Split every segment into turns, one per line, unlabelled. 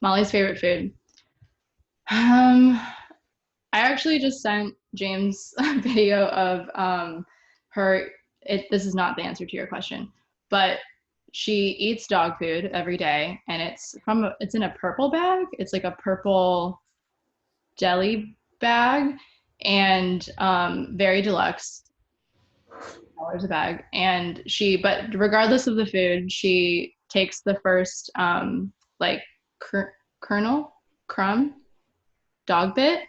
Molly's favorite food. Um, I actually just sent James a video of her. This is not the answer to your question, but she eats dog food every day, and it's in a purple bag. It's like a purple jelly bag, and very deluxe dollars a bag. And but regardless of the food, she takes the first like kernel crumb dog bit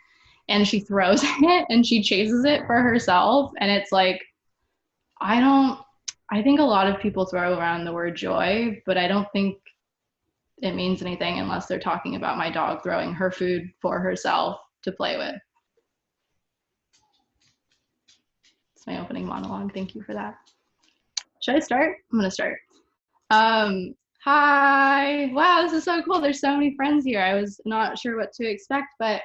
and she throws it and she chases it for herself. And it's like, I don't, I think a lot of people throw around the word joy, but I don't think it means anything unless they're talking about my dog throwing her food for herself to play with. It's my opening monologue. Thank you for that. Should I start? I'm going to start. Hi. Wow, this is so cool. There's so many friends here. I was not sure what to expect, but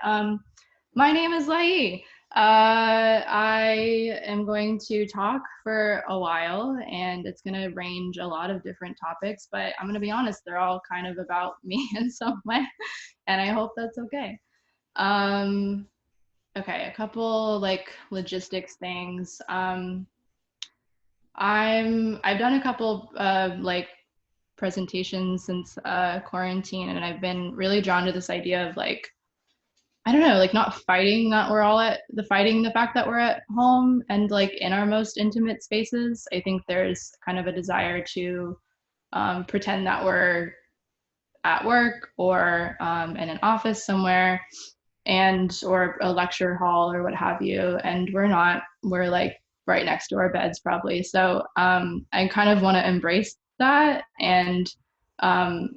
my name is Lai Yi. I am going to talk for a while, and it's going to range a lot of different topics, but I'm going to be honest, they're all kind of about me in some way, and I hope that's okay. Okay, a couple like logistics things. I've done a couple like presentations since quarantine, and I've been really drawn to this idea of like, I don't know, like not fighting that we're all fighting the fact that we're at home and like in our most intimate spaces. I think there's kind of a desire to pretend that we're at work or in an office somewhere or a lecture hall or what have you, and we're not. We're like right next to our beds probably. So I kind of want to embrace that and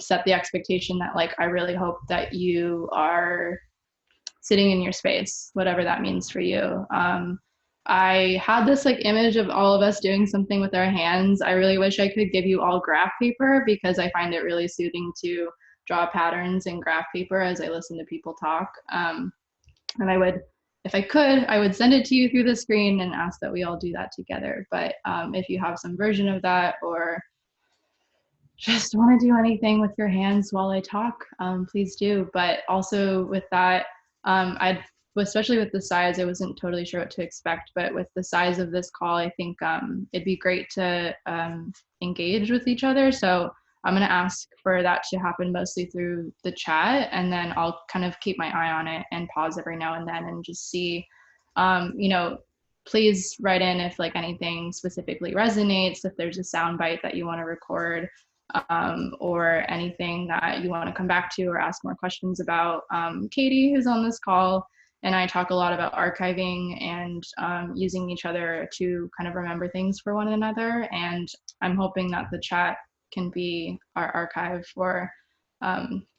set the expectation that like I really hope that you are sitting in your space, whatever that means for you. I had this like image of all of us doing something with our hands. I really wish I could give you all graph paper because I find it really soothing to draw patterns in graph paper as I listen to people talk. And I would, if I could, I would send it to you through the screen and ask that we all do that together. But if you have some version of that or just want to do anything with your hands while I talk, please do. But also with that, especially with the size, I wasn't totally sure what to expect, but with the size of this call, I think it'd be great to engage with each other. So I'm going to ask for that to happen mostly through the chat, and then I'll kind of keep my eye on it and pause every now and then and just see, please write in if like anything specifically resonates, if there's a sound bite that you want to record, or anything that you want to come back to or ask more questions about. Katie, who's on this call, and I talk a lot about archiving and using each other to kind of remember things for one another. And I'm hoping that the chat can be our archive for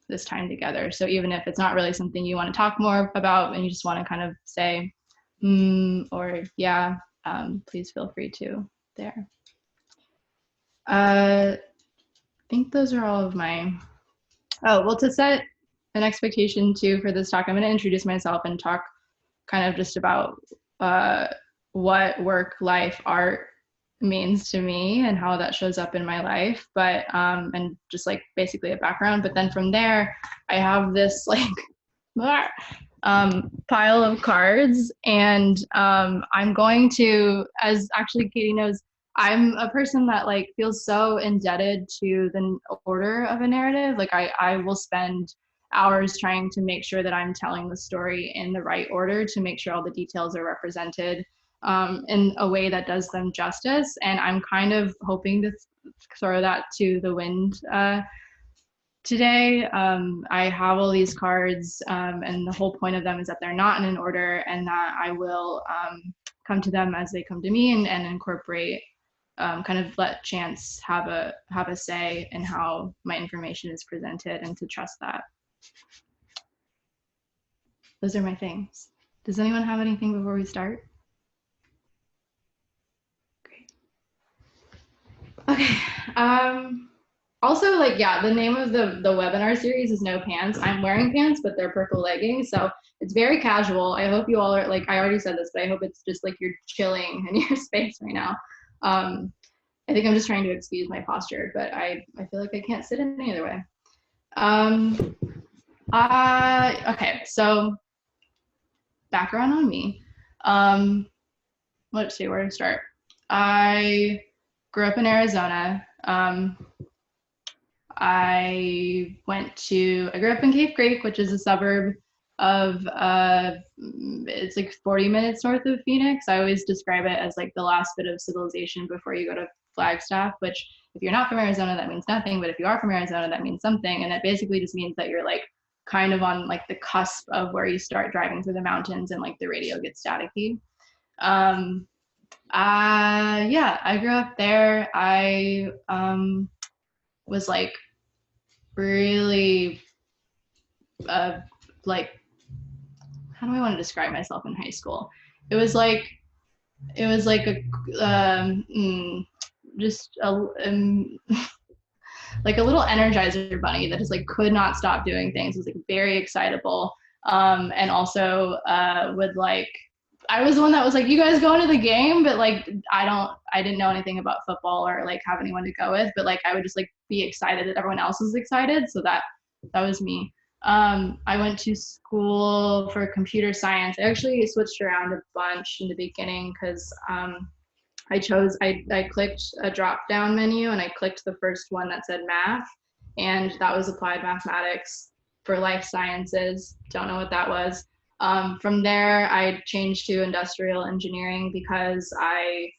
this time together. So even if it's not really something you want to talk more about and you just want to kind of say, or yeah, please feel free to there. I think those are all of my, well, to set an expectation too for this talk, I'm going to introduce myself and talk kind of just about what work, life, art means to me and how that shows up in my life, but and just like basically a background. But then from there, I have this like pile of cards, and I'm going to, as actually Katie knows, I'm a person that like feels so indebted to the order of a narrative. Like I will spend hours trying to make sure that I'm telling the story in the right order to make sure all the details are represented in a way that does them justice. And I'm kind of hoping to throw that to the wind today. I have all these cards, and the whole point of them is that they're not in an order and that I will come to them as they come to me and incorporate, kind of let chance have a say in how my information is presented, and to trust that. Those are my things. Does anyone have anything before we start? Great. Okay. Also, like, yeah, the name of the webinar series is No Pants. I'm wearing pants, but they're purple leggings, so it's very casual. I hope you all are, like, I already said this, but I hope it's just like you're chilling in your space right now. I think I'm just trying to excuse my posture, but I feel like I can't sit any other way. Um, okay, so background on me. Um, let's see where to start. I grew up in Arizona. I grew up in Cave Creek, which is a suburb of, it's like 40 minutes north of Phoenix. I always describe it as like the last bit of civilization before you go to Flagstaff, which if you're not from Arizona, that means nothing. But if you are from Arizona, that means something. And it basically just means that you're like kind of on like the cusp of where you start driving through the mountains and like the radio gets staticky. Um, yeah, I grew up there. I was like really uh, like, how do I want to describe myself in high school? It was like it was like a just a like a little energizer bunny that just like could not stop doing things. It was like very excitable, and also would like, I was the one that was like, you guys going to the game, but like I didn't know anything about football or like have anyone to go with, but like I would just like be excited that everyone else was excited. So that was me. I went to school for computer science. I actually switched around a bunch in the beginning because I clicked a drop down menu and I clicked the first one that said math, and that was applied mathematics for life sciences. Don't know what that was. From there, I changed to industrial engineering because I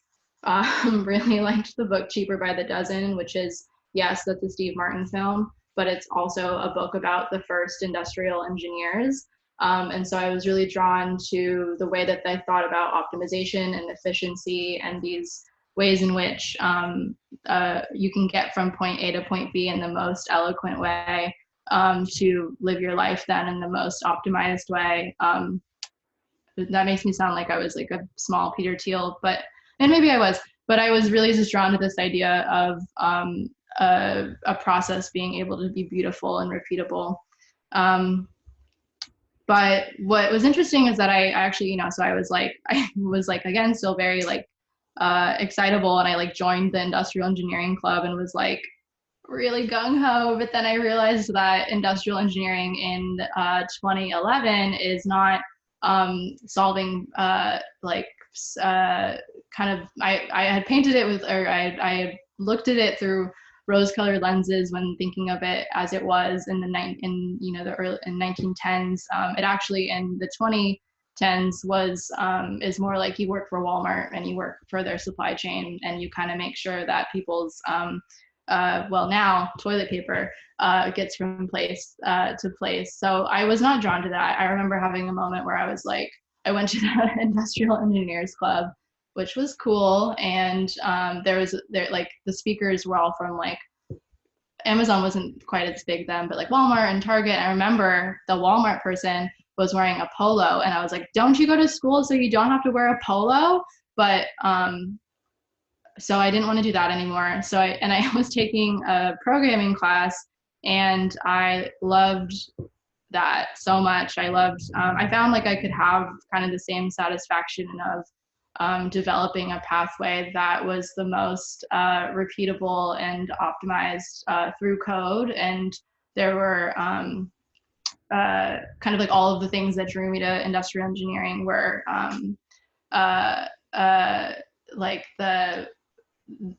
really liked the book Cheaper by the Dozen, which is, yes, that's a Steve Martin film, but it's also a book about the first industrial engineers. And so I was really drawn to the way that they thought about optimization and efficiency and these ways in which you can get from point A to point B in the most eloquent way, to live your life then in the most optimized way. That makes me sound like I was like a small Peter Thiel, and maybe I was, but I was really just drawn to this idea of a process being able to be beautiful and repeatable. But what was interesting is that I actually, so I was like, again, still very like excitable, and I like joined the industrial engineering club and was like really gung ho. But then I realized that industrial engineering in 2011 is not solving like kind of, I had painted it with, or I had looked at it through rose-colored lenses when thinking of it as it was in the early in 1910s. It actually in the 2010s was is more like you work for Walmart and you work for their supply chain and you kind of make sure that people's well, now toilet paper gets from place to place. So I was not drawn to that. I remember having a moment where I was like, I went to the Industrial Engineers Club, which was cool, and there like the speakers were all from like, Amazon wasn't quite as big then, but like Walmart and Target. I remember the Walmart person was wearing a polo, and I was like, don't you go to school so you don't have to wear a polo? But so I didn't want to do that anymore. So I was taking a programming class, and I loved that so much. I found like I could have kind of the same satisfaction of developing a pathway that was the most repeatable and optimized through code. And there were kind of like all of the things that drew me to industrial engineering were uh, like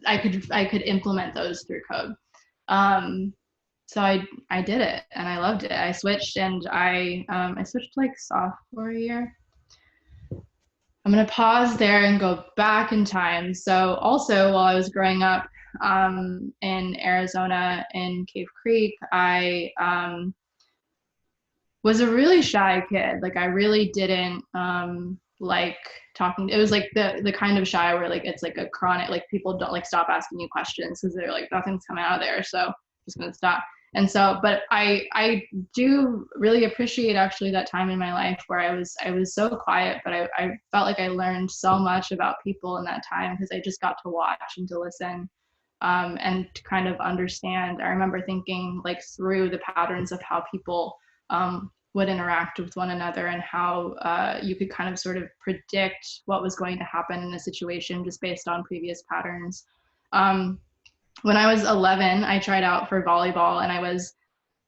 I could implement those through code. So I did it and I loved it. I switched, and I switched like sophomore year. I'm gonna pause there and go back in time. So also while I was growing up in Arizona in Cave Creek, I was a really shy kid. Like I really didn't like talking. It was like the kind of shy where like it's like a chronic, like people don't like stop asking you questions because they're like nothing's coming out of there, so I'm just gonna stop. And so, but I do really appreciate actually that time in my life where I was so quiet, but I felt like I learned so much about people in that time because I just got to watch and to listen, and to kind of understand. I remember thinking like through the patterns of how people would interact with one another, and how you could kind of sort of predict what was going to happen in a situation just based on previous patterns. When I was 11, I tried out for volleyball, and I was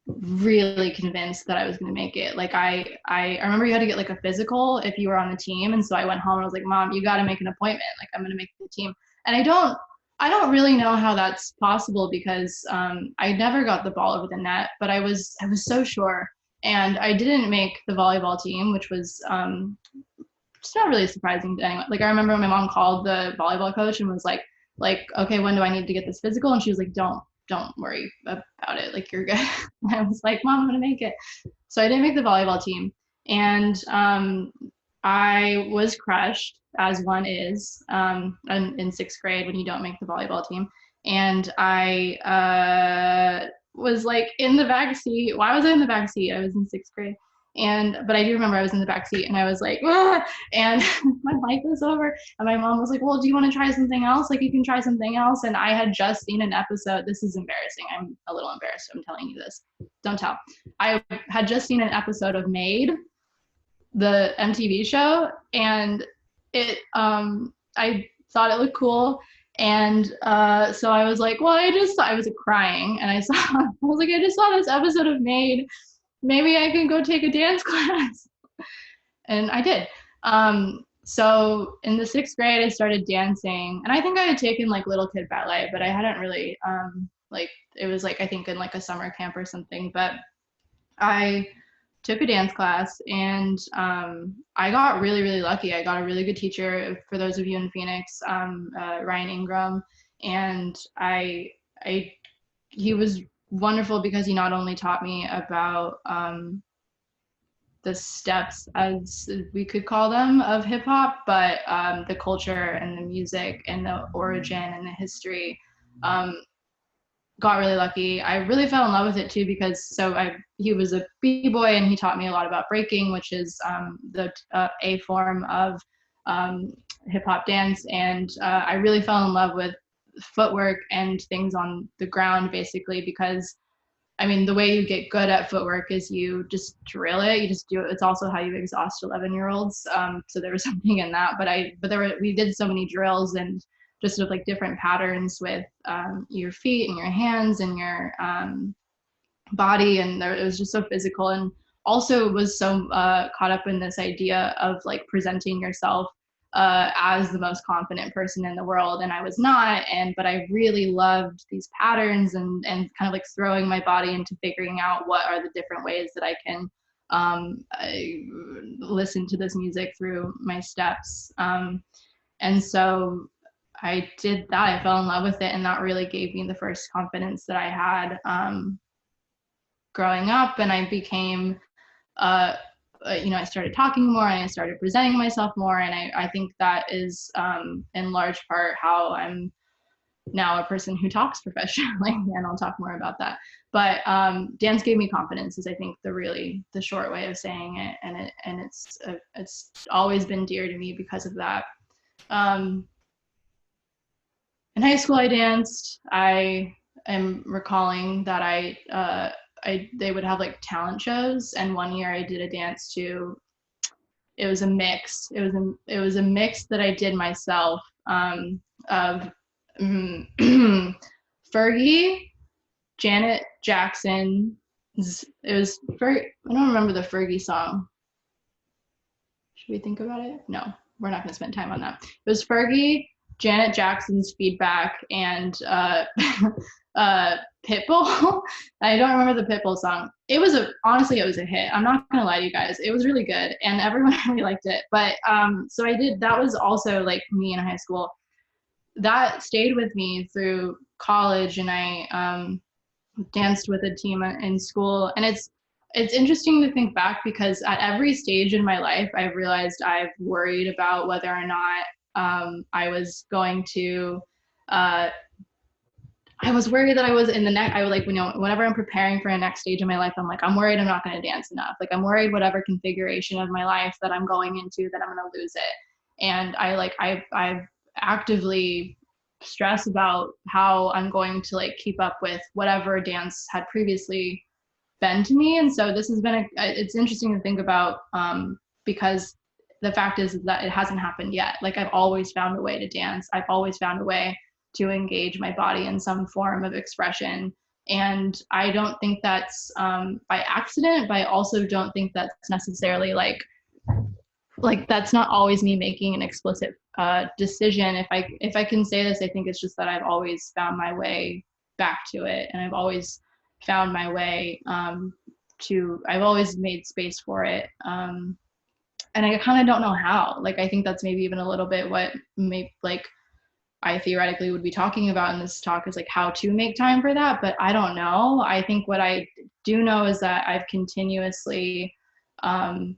really convinced that I was going to make it. Like I remember you had to get like a physical if you were on the team. And so I went home and I was like, Mom, you got to make an appointment. Like I'm going to make the team. And I don't really know how that's possible because I never got the ball over the net, but I was so sure. And I didn't make the volleyball team, which was it's not really surprising to anyone. Like I remember when my mom called the volleyball coach and was like, okay, when do I need to get this physical? And she was like, don't worry about it. Like you're good. And I was like, Mom, I'm gonna make it. So I didn't make the volleyball team, and I was crushed, as one is, in sixth grade when you don't make the volleyball team. And I was like in the back seat. Why was I in the back seat? I was in sixth grade. But I do remember I was in the back seat and I was like, ah! And my mic was over and my mom was like, well, do you want to try something else? Like you can try something else. And I had just seen an episode. This is embarrassing. I'm a little embarrassed. I'm telling you this. Don't tell. I had just seen an episode of Made, the MTV show, and I thought it looked cool. And so I was like, well, I was crying and I was like, I just saw this episode of Made. Maybe I can go take a dance class. And I did. So in the sixth grade, I started dancing, and I think I had taken like little kid ballet, but I hadn't really, like, it was like, I think in like a summer camp or something, but I took a dance class, and I got really, really lucky. I got a really good teacher. For those of you in Phoenix, Ryan Ingram, and he was wonderful because he not only taught me about the steps, as we could call them, of hip hop, but the culture and the music and the origin and the history. Got really lucky. I really fell in love with it too because he was a b-boy and he taught me a lot about breaking, which is a form of hip hop dance, and I really fell in love with footwork and things on the ground basically because I mean the way you get good at footwork is you just drill it, you just do it. It's also how you exhaust 11-year-olds, so there was something in that, we did so many drills and just sort of like different patterns with your feet and your hands and your body, and it was just so physical, and also was so caught up in this idea of like presenting yourself as the most confident person in the world, and I was not, but I really loved these patterns and kind of like throwing my body into figuring out what are the different ways that I can listen to this music through my steps, and so I did that. I fell in love with it, and that really gave me the first confidence that I had growing up, and I became I started talking more and I started presenting myself more, and I think that is in large part how I'm now a person who talks professionally, and I'll talk more about that. But dance gave me confidence is I think the short way of saying it, and it's always been dear to me because of that. In high school, I danced. I am recalling that they would have like talent shows, and one year I did a dance to. It was a mix. It was a mix that I did myself of Fergie, Janet Jackson. It was I don't remember the Fergie song. Should we think about it? No, we're not going to spend time on that. It was Fergie, Janet Jackson's Feedback, and Pitbull. I don't remember the Pitbull song. Honestly, it was a hit. I'm not gonna lie to you guys. It was really good, and everyone really liked it. But so I did. That was also like me in high school. That stayed with me through college, and I danced with a team in school. And it's interesting to think back because at every stage in my life, I've realized I've worried about whether or not I was going to. I was worried that I was in the next. I would like, whenever I'm preparing for a next stage in my life, I'm like, I'm worried I'm not going to dance enough. Like, I'm worried whatever configuration of my life that I'm going into that I'm going to lose it. And I've actively stressed about how I'm going to like keep up with whatever dance had previously been to me. And so this has been it's interesting to think about because the fact is that it hasn't happened yet. Like I've always found a way to dance. I've always found a way to engage my body in some form of expression. And I don't think that's by accident, but I also don't think that's necessarily like that's not always me making an explicit decision. If I can say this, I think it's just that I've always found my way back to it, and I've always found my way to. I've always made space for it, and I kind of don't know how. Like I think that's maybe even a little bit what may like I theoretically would be talking about in this talk is like how to make time for that, but I don't know. I think what I do know is that I've continuously um,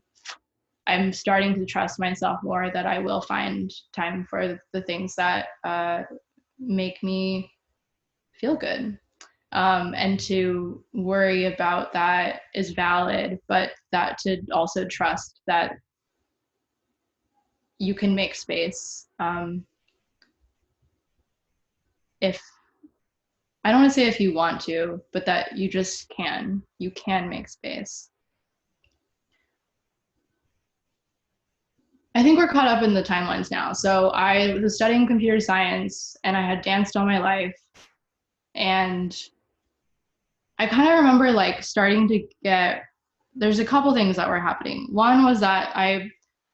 I'm starting to trust myself more that I will find time for the things that make me feel good. And to worry about that is valid, but that to also trust that you can make space if I don't want to say if you want to, but that you just can. You can make space. I think we're caught up in the timelines now. So I was studying computer science and I had danced all my life. And I kind of remember like starting to get, there's a couple things that were happening. One was that I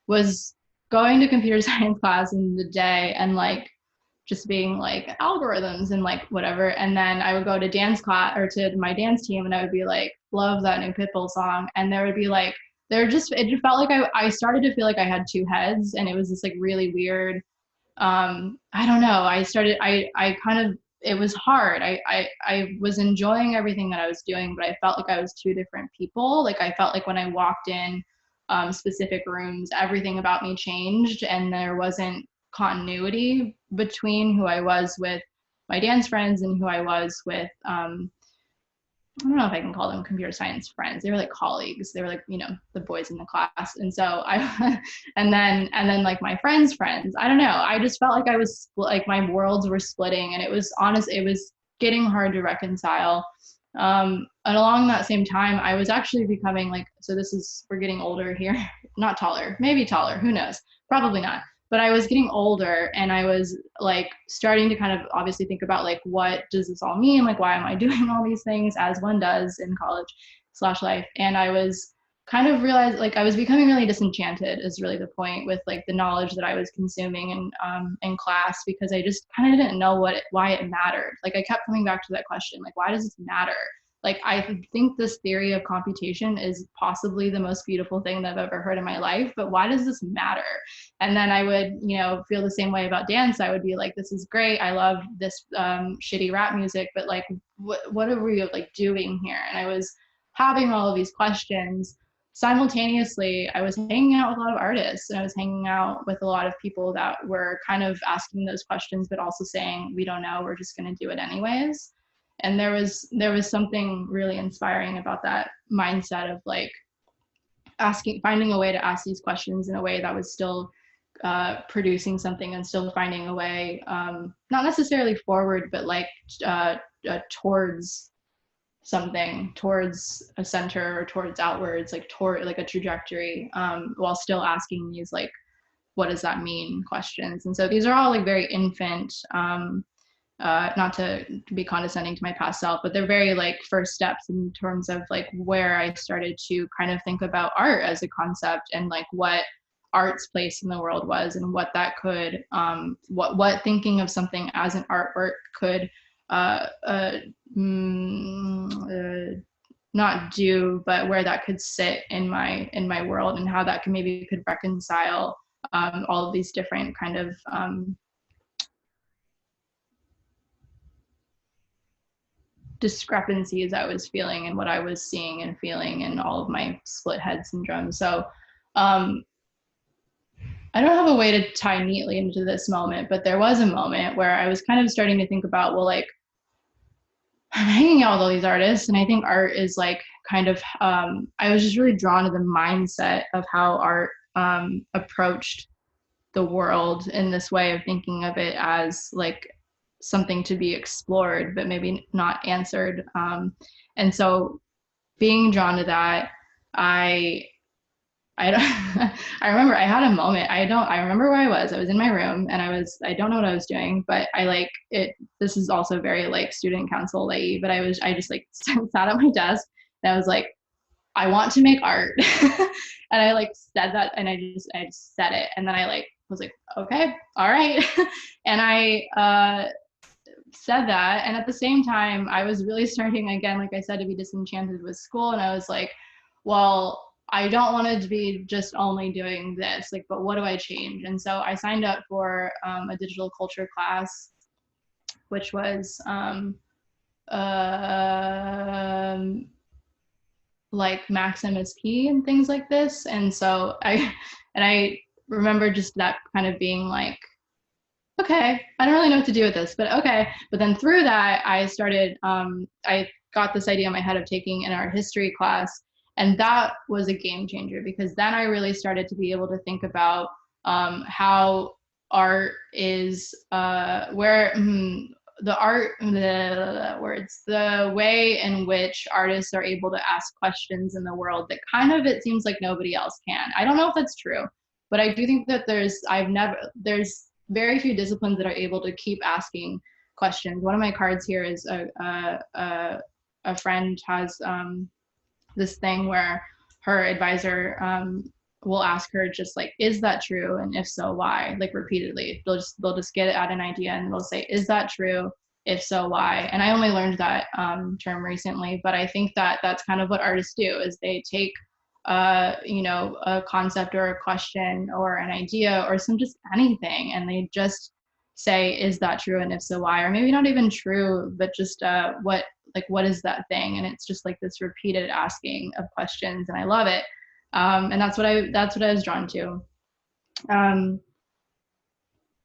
was going to computer science class in the day and like just being like algorithms and like whatever. And then I would go to dance class or to my dance team and I would be like, love that new Pitbull song. And there would be like, it just felt like I started to feel like I had two heads and it was this like really weird, I don't know. I kind of, it was hard. I was enjoying everything that I was doing, but I felt like I was two different people. Like I felt like when I walked in specific rooms, everything about me changed and there wasn't continuity between who I was with my dance friends and who I was with I don't know if I can call them computer science friends. They were like colleagues. They were like, you know, the boys in the class. And so I, and then like my friends' friends. I don't know. I just felt like I was like my worlds were splitting, and it was honest. It was getting hard to reconcile. And along that same time, I was actually becoming like, so this is we're getting older here, not taller, maybe taller. Who knows? Probably not. But I was getting older and I was like starting to kind of obviously think about like what does this all mean, like why am I doing all these things as one does in college slash life. And I was kind of realized like I was becoming really disenchanted is really the point with like the knowledge that I was consuming in class, because I just kind of didn't know why it mattered. Like I kept coming back to that question, like why does this matter? Like I think this theory of computation is possibly the most beautiful thing that I've ever heard in my life, but why does this matter? And then I would, you know, feel the same way about dance. I would be like, this is great. I love this shitty rap music, but like, what are we like doing here? And I was having all of these questions. Simultaneously, I was hanging out with a lot of artists and I was hanging out with a lot of people that were kind of asking those questions, but also saying, we don't know, we're just going to do it anyways. And there was something really inspiring about that mindset of like finding a way to ask these questions in a way that was still producing something and still finding a way, not necessarily forward, but like towards something, towards a center or towards outwards, like toward like a trajectory, while still asking these like, what does that mean questions. And so these are all like very infant, not to be condescending to my past self, but they're very like first steps in terms of like where I started to kind of think about art as a concept and like what art's place in the world was and what that could, what thinking of something as an artwork could not do, but where that could sit in my world and how that could reconcile all of these different kind of discrepancies I was feeling and what I was seeing and feeling and all of my split head syndrome. So I don't have a way to tie neatly into this moment, but there was a moment where I was kind of starting to think about, well, like I'm hanging out with all these artists and I think art is like kind of, I was just really drawn to the mindset of how art approached the world in this way of thinking of it as like something to be explored, but maybe not answered. And so being drawn to that, I I don't, I remember I had a moment. I remember where I was. I was in my room and I don't know what I was doing, but I like it. This is also very like student council lay, but I just like sat at my desk and I was like, I want to make art. And I like said that and I just said it. And then I like was like, okay, all right. And I said that. And at the same time, I was really starting again, like I said, to be disenchanted with school. And I was like, well, I don't want to be just only doing this, like, but what do I change? And so I signed up for a digital culture class, which was um, like Max MSP and things like this. And so I remember just that kind of being like, okay, I don't really know what to do with this, but okay. But then through that, I got this idea in my head of taking an art history class. And that was a game changer because then I really started to be able to think about how art is, the way in which artists are able to ask questions in the world that kind of it seems like nobody else can. I don't know if that's true, but I do think that there's very few disciplines that are able to keep asking questions. One of my cards here is a friend has this thing where her advisor will ask her just like, is that true? And if so, why? Like repeatedly. They'll just get at an idea and they'll say, is that true? If so, why? And I only learned that term recently, but I think that that's kind of what artists do is they take a concept or a question or an idea or some just anything, and they just say, is that true? And if so, why? Or maybe not even true, but just what is that thing? And it's just like this repeated asking of questions, and I love it. And that's what I was drawn to. Um,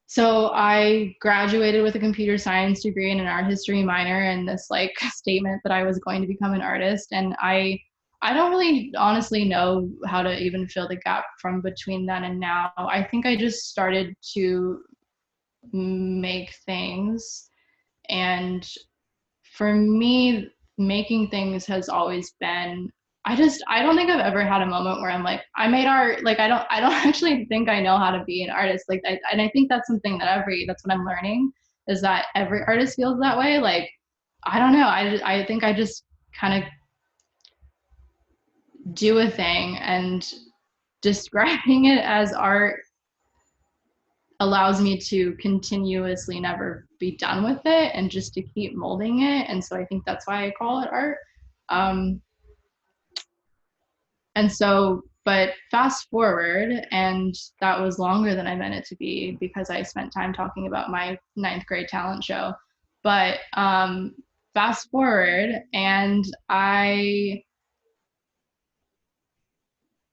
so I graduated with a computer science degree and an art history minor, and this like statement that I was going to become an artist. And I don't really honestly know how to even fill the gap from between then and now. I think I just started to make things, and for me, making things has always been, I don't think I've ever had a moment where I'm like, I made art. Like I don't actually think I know how to be an artist. And I think that's something that's what I'm learning, is that every artist feels that way. Like, I don't know. I think I just kind of do a thing, and describing it as art allows me to continuously never be done with it and just to keep molding it. And so I think that's why I call it art. Um, and so, but fast forward, and that was longer than I meant it to be because I spent time talking about my ninth grade talent show. But fast forward, and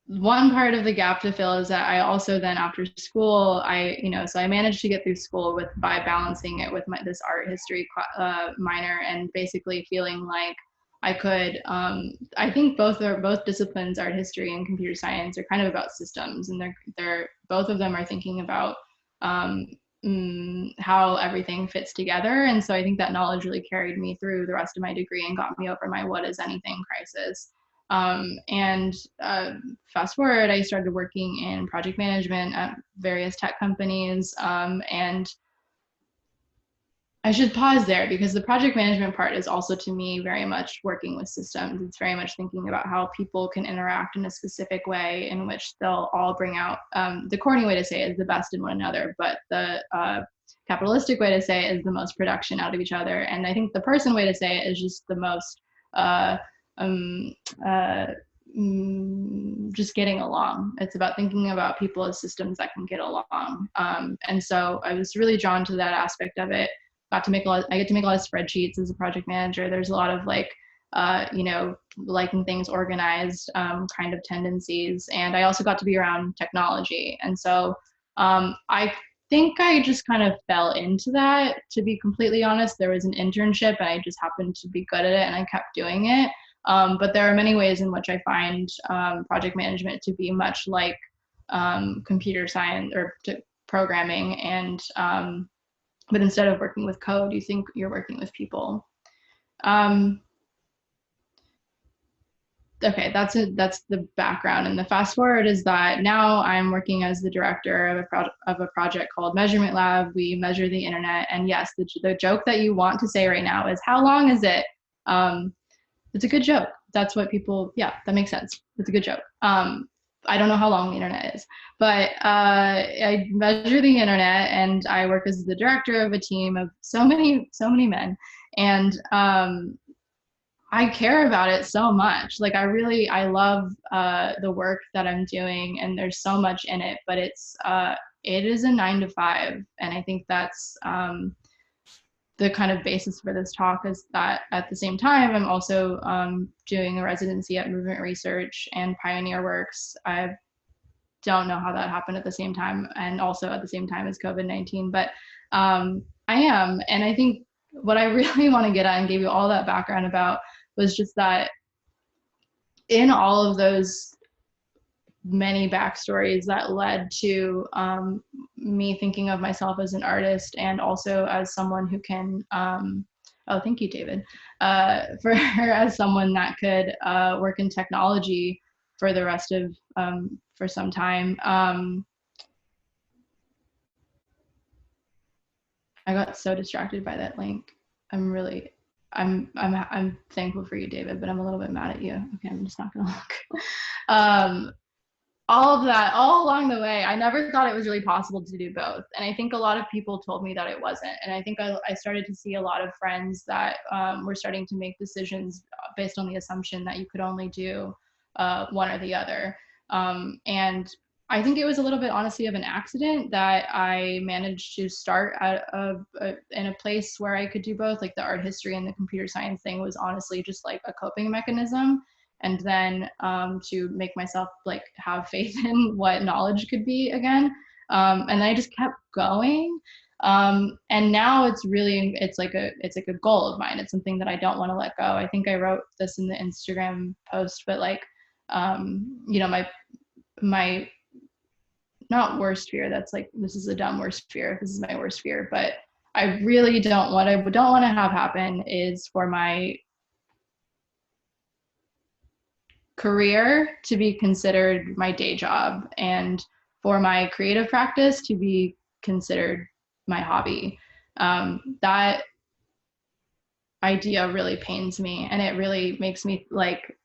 one part of the gap to fill is that I also then after school, so I managed to get through school by balancing it with this art history minor, and basically feeling like I could, I think both disciplines, art history and computer science, are kind of about systems, and they're both of them are thinking about um, how everything fits together. And so I think that knowledge really carried me through the rest of my degree and got me over my what is anything crisis. And fast forward, I started working in project management at various tech companies. And I should pause there because the project management part is also to me very much working with systems. It's very much thinking about how people can interact in a specific way in which they'll all bring out, the corny way to say it is the best in one another, but the capitalistic way to say it is the most production out of each other. And I think the person way to say it is just the most uh, um, uh, just getting along. It's about thinking about people as systems that can get along. And so I was really drawn to that aspect of it. I get to make a lot of spreadsheets as a project manager. There's a lot of like, liking things organized kind of tendencies. And I also got to be around technology. And so I think I just kind of fell into that, to be completely honest. There was an internship and I just happened to be good at it and I kept doing it. But there are many ways in which I find project management to be much like computer science or programming. And but instead of working with code, you think you're working with people. Um, okay, that's the background. And the fast forward is that now I'm working as the director of a project called Measurement Lab. We measure the internet. And yes, the joke that you want to say right now is, how long is it? Um, it's a good joke. That's what people, yeah, that makes sense. It's a good joke. I don't know how long the internet is, but I measure the internet, and I work as the director of a team of so many men. And I care about it so much. Like I love the work that I'm doing, and there's so much in it. But it is a 9 to 5, and I think that's the kind of basis for this talk, is that at the same time, I'm also doing a residency at Movement Research and Pioneer Works. I don't know how that happened at the same time, and also at the same time as COVID-19, but I am. And I think what I really want to get at and gave you all that background about was just that in all of those many backstories that led to me thinking of myself as an artist, and also as someone who can, oh, thank you, David, for as someone that could work in technology for the rest of, for some time. I got so distracted by that link. I'm thankful for you, David, but I'm a little bit mad at you. Okay, I'm just not gonna look. um, all of that, all along the way, I never thought it was really possible to do both. And I think a lot of people told me that it wasn't. And I think I started to see a lot of friends that were starting to make decisions based on the assumption that you could only do one or the other. And I think it was a little bit, honestly, of an accident that I managed to start in a place where I could do both. Like the art history and the computer science thing was honestly just like a coping mechanism. And then to make myself like have faith in what knowledge could be again. And then I just kept going. And now it's like a goal of mine. It's something that I don't want to let go. I think I wrote this in the Instagram post, but like, you know, my not worst fear, that's like, this is a dumb worst fear, this is my worst fear, but I really don't want to have happen is for my career to be considered my day job, and for my creative practice to be considered my hobby. That idea really pains me, and it really makes me like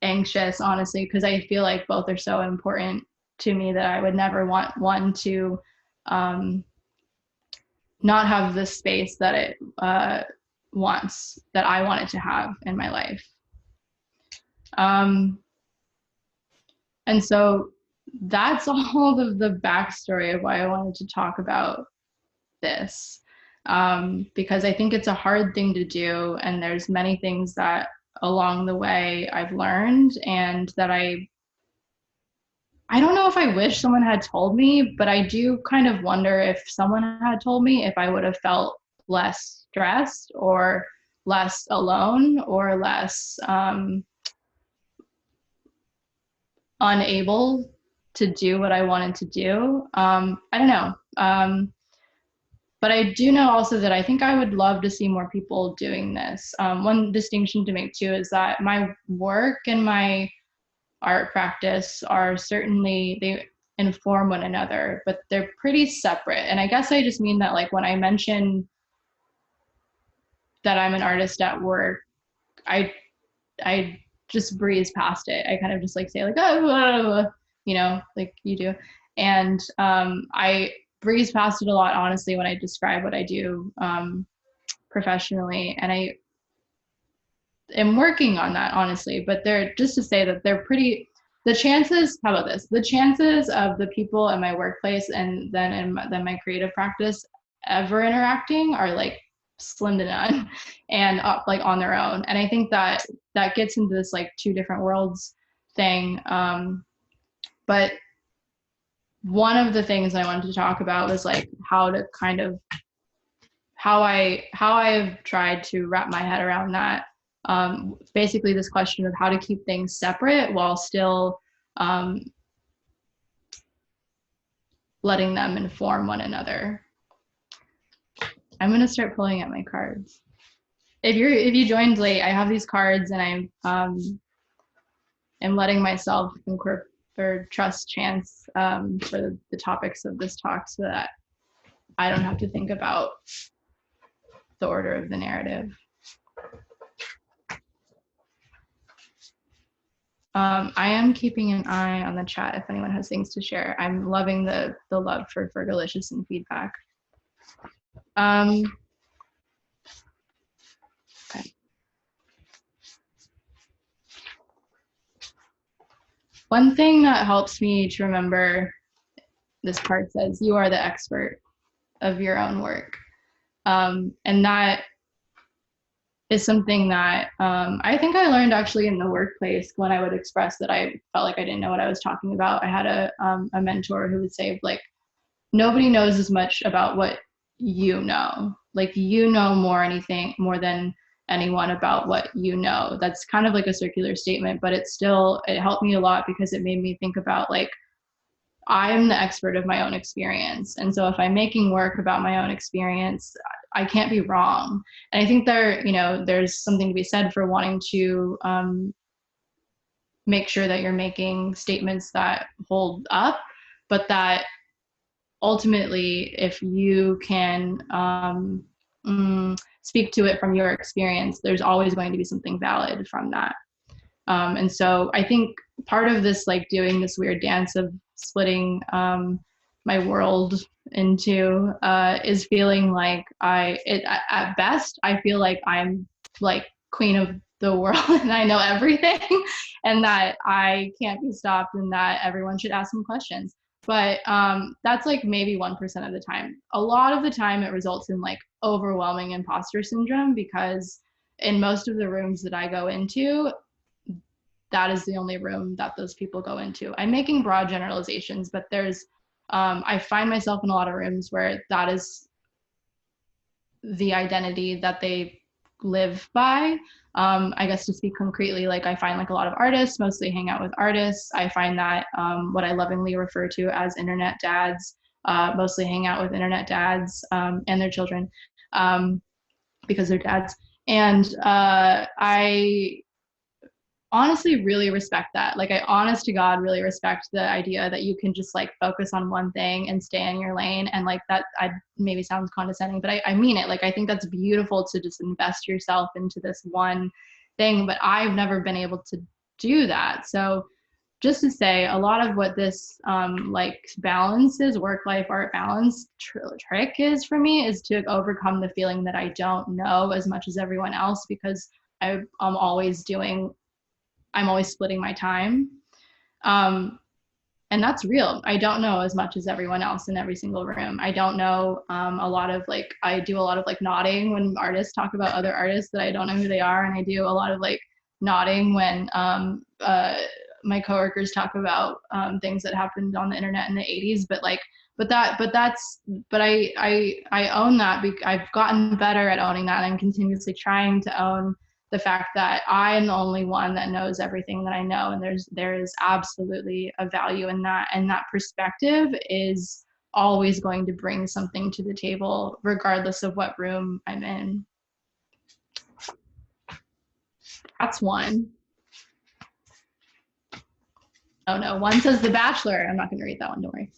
anxious, honestly, because I feel like both are so important to me that I would never want one to not have the space that it wants, that I want it to have in my life. And so that's all of the backstory of why I wanted to talk about this, because I think it's a hard thing to do, and there's many things that along the way I've learned, and that I don't know if I wish someone had told me, but I do kind of wonder if someone had told me, if I would have felt less stressed or less alone or less unable to do what I wanted to do. I don't know. But I do know also that I think I would love to see more people doing this. One distinction to make too is that my work and my art practice are certainly, they inform one another, but they're pretty separate. And I guess I just mean that, like, when I mention that I'm an artist at work, I just breeze past it. I kind of just like say like, oh, you know, like you do. And I breeze past it a lot, honestly, when I describe what I do professionally. And I am working on that, honestly, but they're, just to say that they're pretty, the chances, how about this? The chances of the people in my workplace and then my creative practice ever interacting are like slim to none, and like on their own. And I think that gets into this like two different worlds thing. But one of the things I wanted to talk about was like how to kind of, how I've tried to wrap my head around that. Basically this question of how to keep things separate while still letting them inform one another. I'm gonna start pulling out my cards. If you joined late, I have these cards, and am letting myself incorporate or trust chance for the topics of this talk so that I don't have to think about the order of the narrative. I am keeping an eye on the chat if anyone has things to share. I'm loving the love for Fergalicious and feedback. Okay. One thing that helps me to remember, this part says, you are the expert of your own work. And that is something that I think I learned actually in the workplace when I would express that I felt like I didn't know what I was talking about. I had a mentor who would say, like, nobody knows as much about what you know. Like, you know more than anyone about what you know. That's kind of like a circular statement, but it helped me a lot because it made me think about, like, I'm the expert of my own experience. And so if I'm making work about my own experience, I can't be wrong. And I think there's something to be said for wanting to make sure that you're making statements that hold up, but that ultimately, if you can speak to it from your experience, there's always going to be something valid from that. And so I think part of this, like, doing this weird dance of splitting my world into is feeling like at best, I feel like I'm like queen of the world and I know everything and that I can't be stopped and that everyone should ask me questions. But that's like maybe 1% of the time. A lot of the time it results in like overwhelming imposter syndrome because in most of the rooms that I go into, that is the only room that those people go into. I'm making broad generalizations, but I find myself in a lot of rooms where that is the identity that they live by. I guess to speak concretely, like I find like a lot of artists mostly hang out with artists. I find that what I lovingly refer to as internet dads mostly hang out with internet dads and their children because they're dads. And I honestly really respect that. Like, I honest to God really respect the idea that you can just like focus on one thing and stay in your lane. And like that, I maybe sounds condescending, but I mean it. Like, I think that's beautiful to just invest yourself into this one thing, but I've never been able to do that. So just to say, a lot of what this like balances, work-life art balance trick is for me is to overcome the feeling that I don't know as much as everyone else because I'm always splitting my time. And that's real. I don't know as much as everyone else in every single room. I don't know I do a lot of like nodding when artists talk about other artists that I don't know who they are. And I do a lot of like nodding when my coworkers talk about things that happened on the internet in the 80s. But I own that. I've gotten better at owning that. And I'm continuously trying to own the fact that I am the only one that knows everything that I know. And there is absolutely a value in that. And that perspective is always going to bring something to the table, regardless of what room I'm in. That's one. Oh no, one says The Bachelor. I'm not going to read that one, don't worry.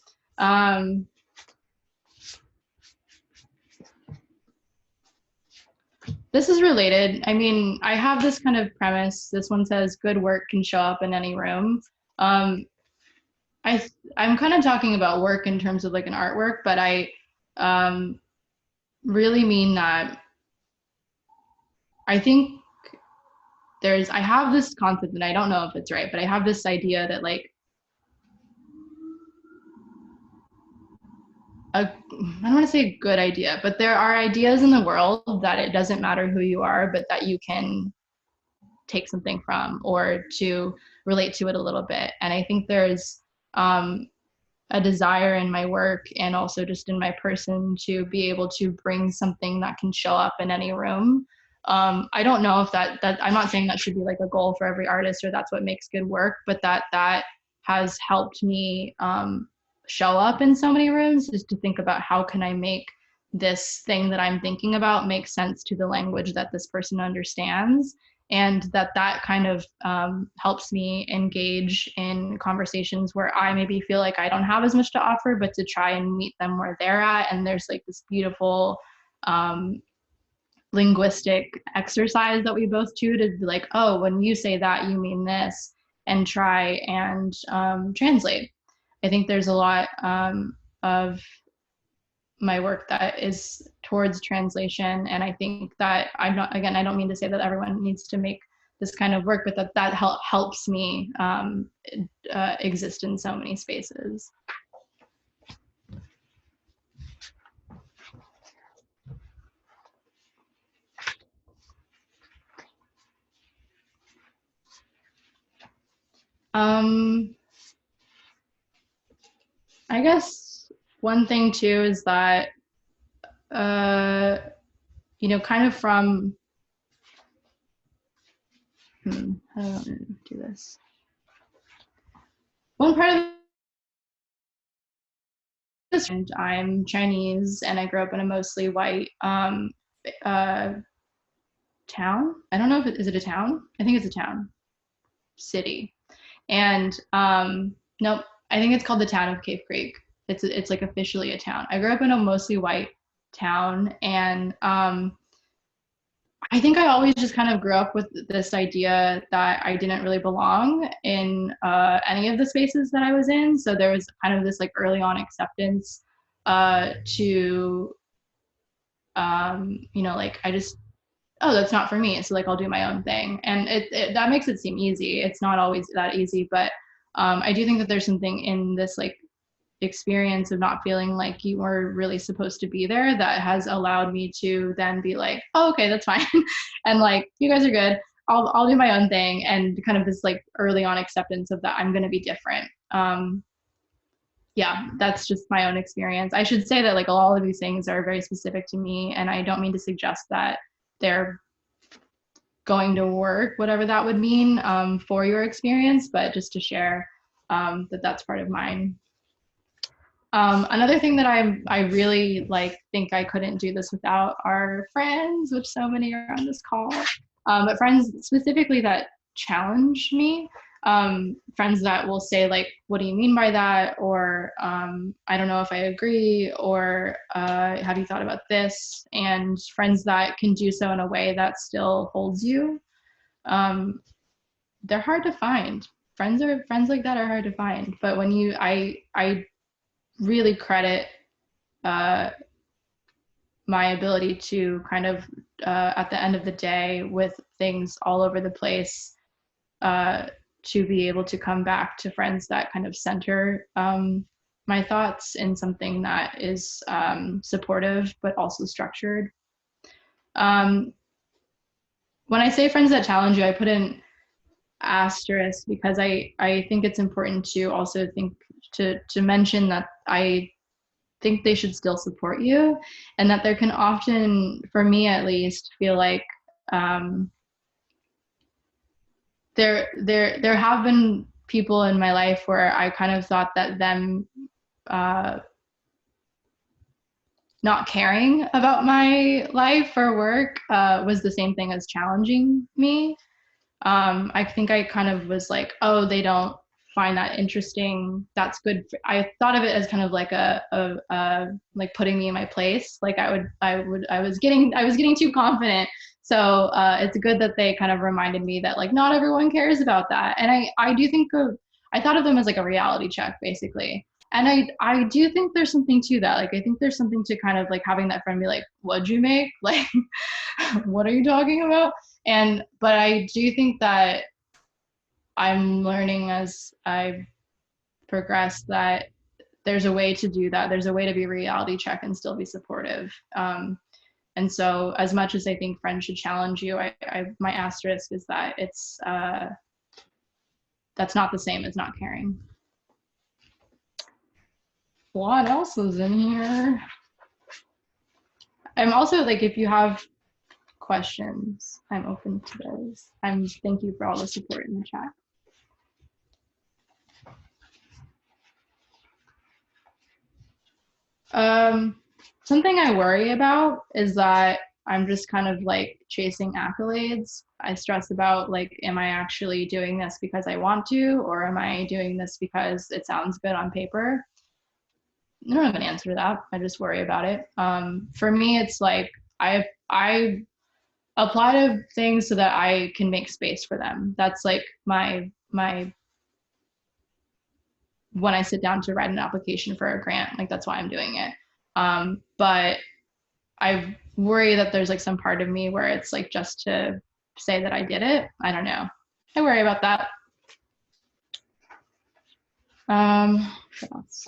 This is related. I mean, I have this kind of premise. This one says good work can show up in any room. I'm kind of talking about work in terms of like an artwork, but I really mean that I think I have this concept, and I don't know if it's right, but I have this idea that like, I don't want to say a good idea, but there are ideas in the world that it doesn't matter who you are, but that you can take something from or to relate to it a little bit. And I think there's a desire in my work and also just in my person to be able to bring something that can show up in any room. I don't know if that I'm not saying that should be like a goal for every artist or that's what makes good work, but that has helped me show up in so many rooms, is to think about how can I make this thing that I'm thinking about make sense to the language that this person understands. and that kind of helps me engage in conversations where I maybe feel like I don't have as much to offer, but to try and meet them where they're at. And there's like this beautiful linguistic exercise that we both do to be like, oh, when you say that, you mean this, and try and translate. I think there's a lot of my work that is towards translation, and I think that I'm not, again, I don't mean to say that everyone needs to make this kind of work, but that helps me exist in so many spaces. I guess one thing too is that you know, kind of from how do I want to do this? One part of this, and I'm Chinese, and I grew up in a mostly white uh, town. I don't know if is it a town? I think it's a town, city, and nope, I think it's called the town of Cave Creek. It's like officially a town. I grew up in a mostly white town, and I think I always just kind of grew up with this idea that I didn't really belong in any of the spaces that I was in. So there was kind of this like early on acceptance to, you know, like I just, oh, that's not for me. So like I'll do my own thing, and that makes it seem easy. It's not always that easy, but I do think that there's something in this like experience of not feeling like you were really supposed to be there that has allowed me to then be like, oh, okay, that's fine. And like, you guys are good. I'll do my own thing. And kind of this like early on acceptance of that I'm going to be different. Yeah, that's just my own experience. I should say that like all of these things are very specific to me, and I don't mean to suggest that they're going to work, whatever that would mean for your experience, but just to share that that's part of mine. Another thing that I really like think I couldn't do this without are friends, which so many are on this call, but friends specifically that challenge me, friends that will say like, what do you mean by that? Or I don't know if I agree, or have you thought about this? And friends that can do so in a way that still holds you. They're hard to find. Friends like that are hard to find. But when I really credit my ability to kind of at the end of the day with things all over the place to be able to come back to friends that kind of center my thoughts in something that is supportive but also structured. When I say friends that challenge you, I put in asterisk because I think it's important to also think to mention that I think they should still support you, and that there can often, for me at least, feel like there have been people in my life where I kind of thought that them not caring about my life or work was the same thing as challenging me. I think I kind of was like, oh, they don't find that interesting. That's good. I thought of it as kind of like a like putting me in my place. Like I was getting too confident. So it's good that they kind of reminded me that like not everyone cares about that. And I do think I thought of them as like a reality check basically. And I do think there's something to that. Like I think there's something to kind of like having that friend be like, what'd you make? Like, what are you talking about? But I do think that I'm learning as I progress that there's a way to do that. There's a way to be a reality check and still be supportive. And so as much as I think friends should challenge you, my asterisk is that it's that's not the same as not caring. What else is in here? I'm also like, if you have questions, I'm open to those. Thank you for all the support in the chat. Something I worry about is that I'm just kind of like chasing accolades. I stress about like, am I actually doing this because I want to, or am I doing this because it sounds good on paper? I don't have an answer to that. I just worry about it. For me, it's like I apply to things so that I can make space for them. That's like my when I sit down to write an application for a grant, like that's why I'm doing it. But I worry that there's like some part of me where it's like just to say that I did it. I don't know. I worry about that. What else?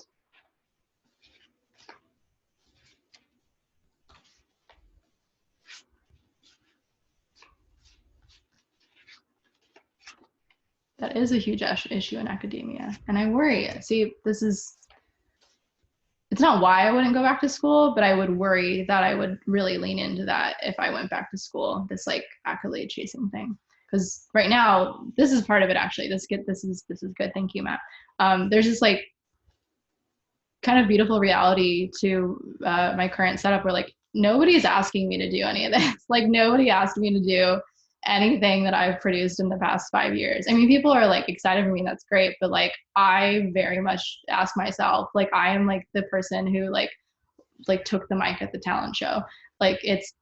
That is a huge issue in academia. And I worry. See, it's not why I wouldn't go back to school, but I would worry that I would really lean into that if I went back to school, this like accolade chasing thing. Because right now, this is part of it actually. This is good. Thank you, Matt. There's this like kind of beautiful reality to my current setup where like nobody's asking me to do any of this. Like nobody asked me to do anything that I've produced in the past 5 years. I mean, people are like excited for me, that's great, but like I very much ask myself, like I am like the person who like took the mic at the talent show. Like it's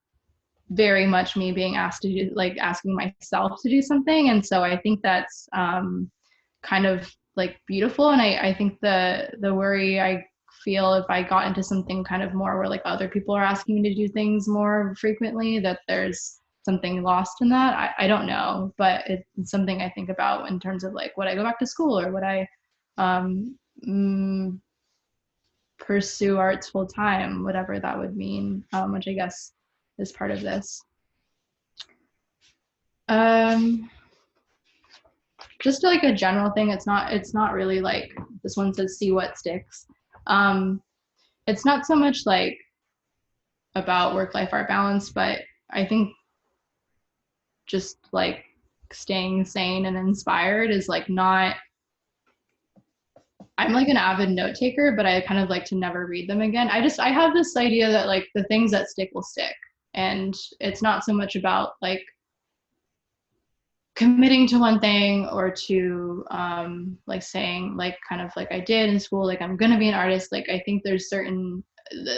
very much me being asked to do, like asking myself to do something. And so I think that's kind of like beautiful. And I think the worry I feel if I got into something kind of more where like other people are asking me to do things more frequently, that there's something lost in that. I don't know, but it's something I think about in terms of like, would I go back to school or would I pursue arts full time, whatever that would mean, which I guess is part of this. Just like a general thing, it's not really like this one says see what sticks. It's not so much like about work-life art balance, but I think just like staying sane and inspired is like not, I'm like an avid note taker, but I kind of like to never read them again. I have this idea that like the things that stick will stick. And it's not so much about like committing to one thing or to like saying like kind of like I did in school, like I'm gonna be an artist. Like I think there's certain,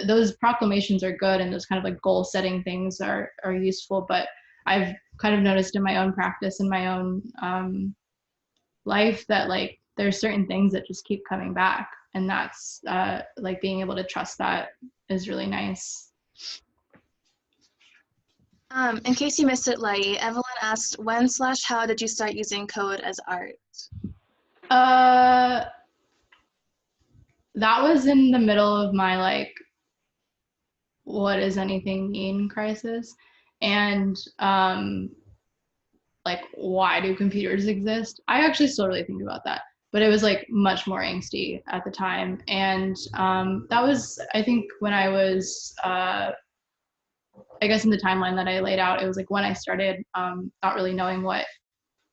those proclamations are good and those kind of like goal setting things are useful, but I've kind of noticed in my own practice in my own life that like there's certain things that just keep coming back, and that's like being able to trust that is really nice.
In case you missed it, Lai, Evelyn asked, when/how did you start using code as art?
That was in the middle of my like, what does anything mean crisis, and like why do computers exist? I actually still really think about that, but it was like much more angsty at the time, and that was I think when I was I guess in the timeline that I laid out, it was like when I started not really knowing what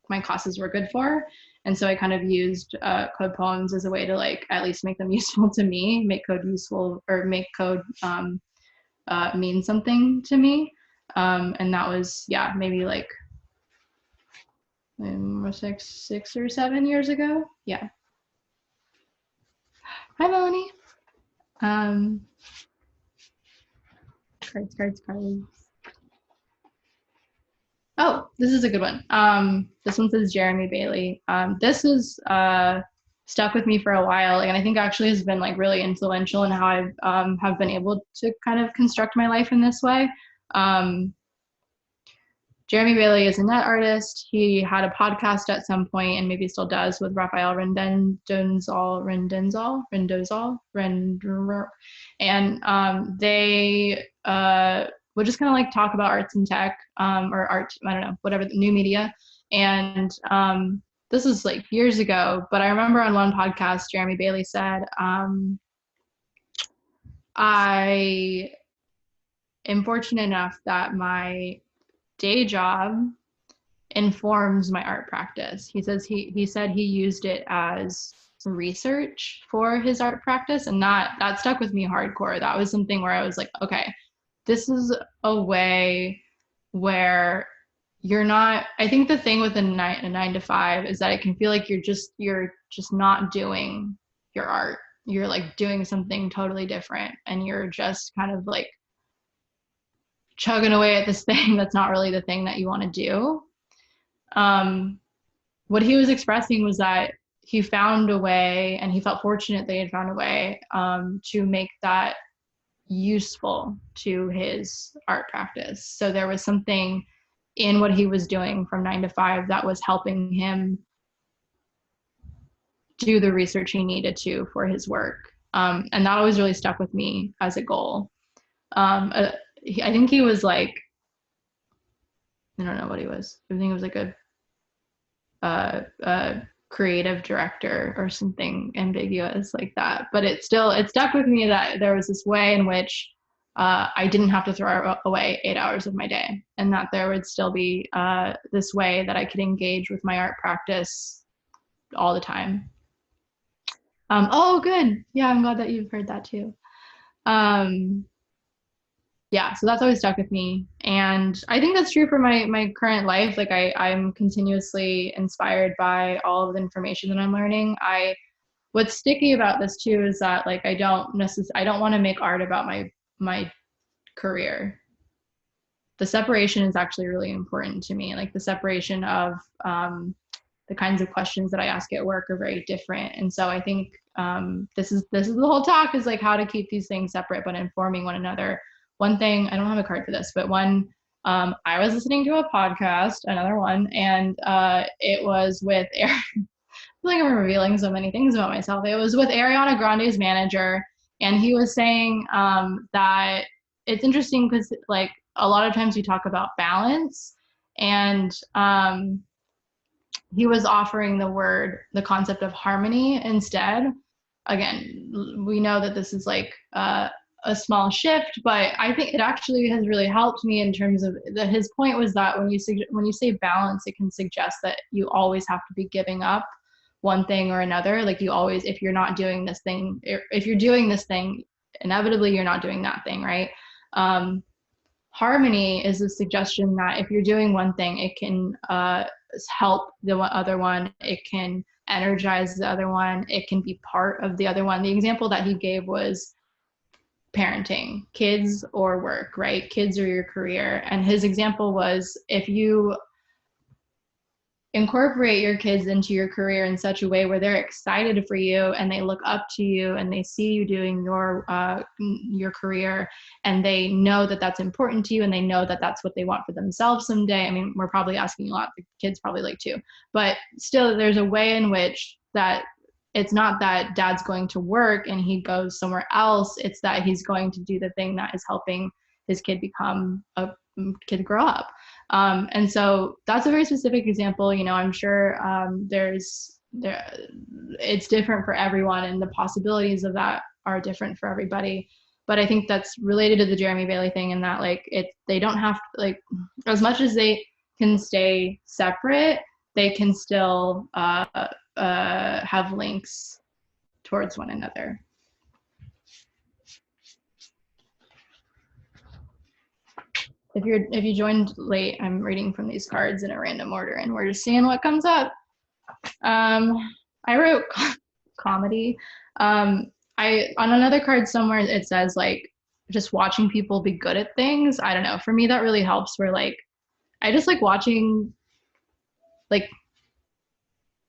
my classes were good for. And so I kind of used code poems as a way to like at least make them useful to me, make code useful, or make code mean something to me. And that was, yeah, maybe like 6 or 7 years ago. Yeah. Hi, Melanie. Cards. Oh, this is a good one. This one says Jeremy Bailey. This is stuck with me for a while, and I think actually has been like really influential in how I have been able to kind of construct my life in this way. Jeremy Bailey is a net artist. He had a podcast at some point, and maybe still does, with Raphael Rendenzal, and they would just kind of like talk about arts and tech, or art, I don't know, whatever, new media. And this is like years ago, but I remember on one podcast, Jeremy Bailey said, I am fortunate enough that my day job informs my art practice. He says he said he used it as research for his art practice, and that stuck with me hardcore. That was something where I was like, okay, this is a way where you're not, I think the thing with a 9 to 5 is that it can feel like you're just not doing your art. You're like doing something totally different, and you're just kind of like chugging away at this thing that's not really the thing that you want to do. Um, what he was expressing was that he found a way, and he felt fortunate that he had found a way to make that useful to his art practice. So there was something in what he was doing from 9 to 5 that was helping him do the research he needed to for his work. And that always really stuck with me as a goal. I think he was like, I don't know what he was. I think he was like a creative director or something ambiguous like that. But it stuck with me that there was this way in which I didn't have to throw away 8 hours of my day, and that there would still be this way that I could engage with my art practice all the time. Oh, good. Yeah, I'm glad that you've heard that too. Um, yeah, so that's always stuck with me, and I think that's true for my current life. Like I'm continuously inspired by all of the information that I'm learning. What's sticky about this too is that like I don't want to make art about my career. The separation is actually really important to me. Like the separation of the kinds of questions that I ask at work are very different. And so I think this is the whole talk, is like how to keep these things separate but informing one another. One thing, I don't have a card for this, but I was listening to a podcast, another one, and it was with I feel like I'm revealing so many things about myself. It was with Ariana Grande's manager, and he was saying that it's interesting because like a lot of times we talk about balance, and he was offering the concept of harmony instead. Again, we know that this is like a small shift, but I think it actually has really helped me in terms of his point was that when you say balance, it can suggest that you always have to be giving up one thing or another. Like you always, if you're not doing this thing, if you're doing this thing, inevitably you're not doing that thing, right? Harmony is a suggestion that if you're doing one thing, it can help the other one, it can energize the other one, it can be part of the other one. The example that he gave was parenting, kids or work, right? Kids or your career. And his example was if you incorporate your kids into your career in such a way where they're excited for you and they look up to you and they see you doing your career, and they know that that's important to you, and they know that that's what they want for themselves someday. I mean, we're probably asking a lot, the kids probably like too, but still there's a way in which that it's not that dad's going to work and he goes somewhere else, it's that he's going to do the thing that is helping his kid become a kid grow up. And so that's a very specific example. You know, I'm sure it's different for everyone, and the possibilities of that are different for everybody. But I think that's related to the Jeremy Bailey thing, in that like they don't have to, like, as much as they can stay separate, they can still have links towards one another. If you joined late, I'm reading from these cards in a random order, and we're just seeing what comes up. I wrote comedy. On another card somewhere it says like just watching people be good at things. I don't know. For me, that really helps. Where like I just like watching like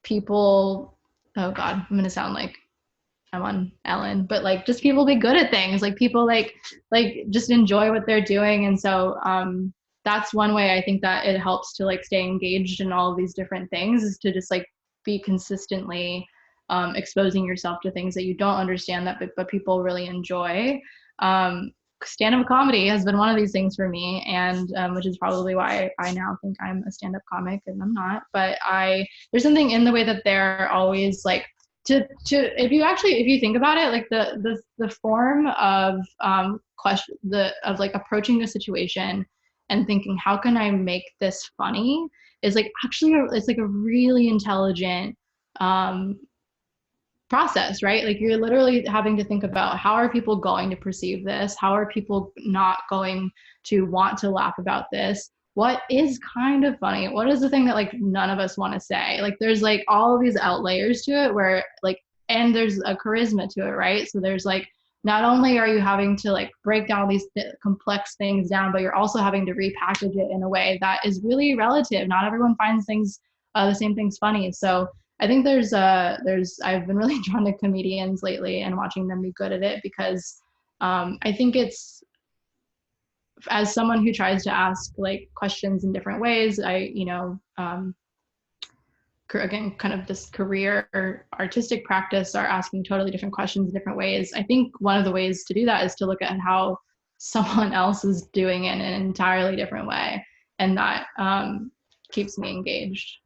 people. Oh God, I'm gonna sound like I'm on Ellen, but like just people be good at things. Like people like just enjoy what they're doing, and so that's one way I think that it helps to like stay engaged in all of these different things, is to just like be consistently exposing yourself to things that you don't understand but people really enjoy. Stand-up comedy has been one of these things for me, and which is probably why I now think I'm a stand-up comic, and I'm not. But there's something in the way that they're always like if you think about it, like the form of of like approaching the situation and thinking how can I make this funny is like actually it's like a really intelligent process, right? Like you're literally having to think about how are people going to perceive this? How are people not going to want to laugh about this? What is kind of funny? What is the thing that like none of us want to say? Like there's like all of these outlayers to it where like, and there's a charisma to it, right? So there's like, not only are you having to like break down these complex things down, but you're also having to repackage it in a way that is really relative. Not everyone finds things, the same things funny. So I think I've been really drawn to comedians lately and watching them be good at it because I think it's, as someone who tries to ask like questions in different ways, again, kind of this career or artistic practice are asking totally different questions in different ways. I think one of the ways to do that is to look at how someone else is doing it in an entirely different way. And that keeps me engaged.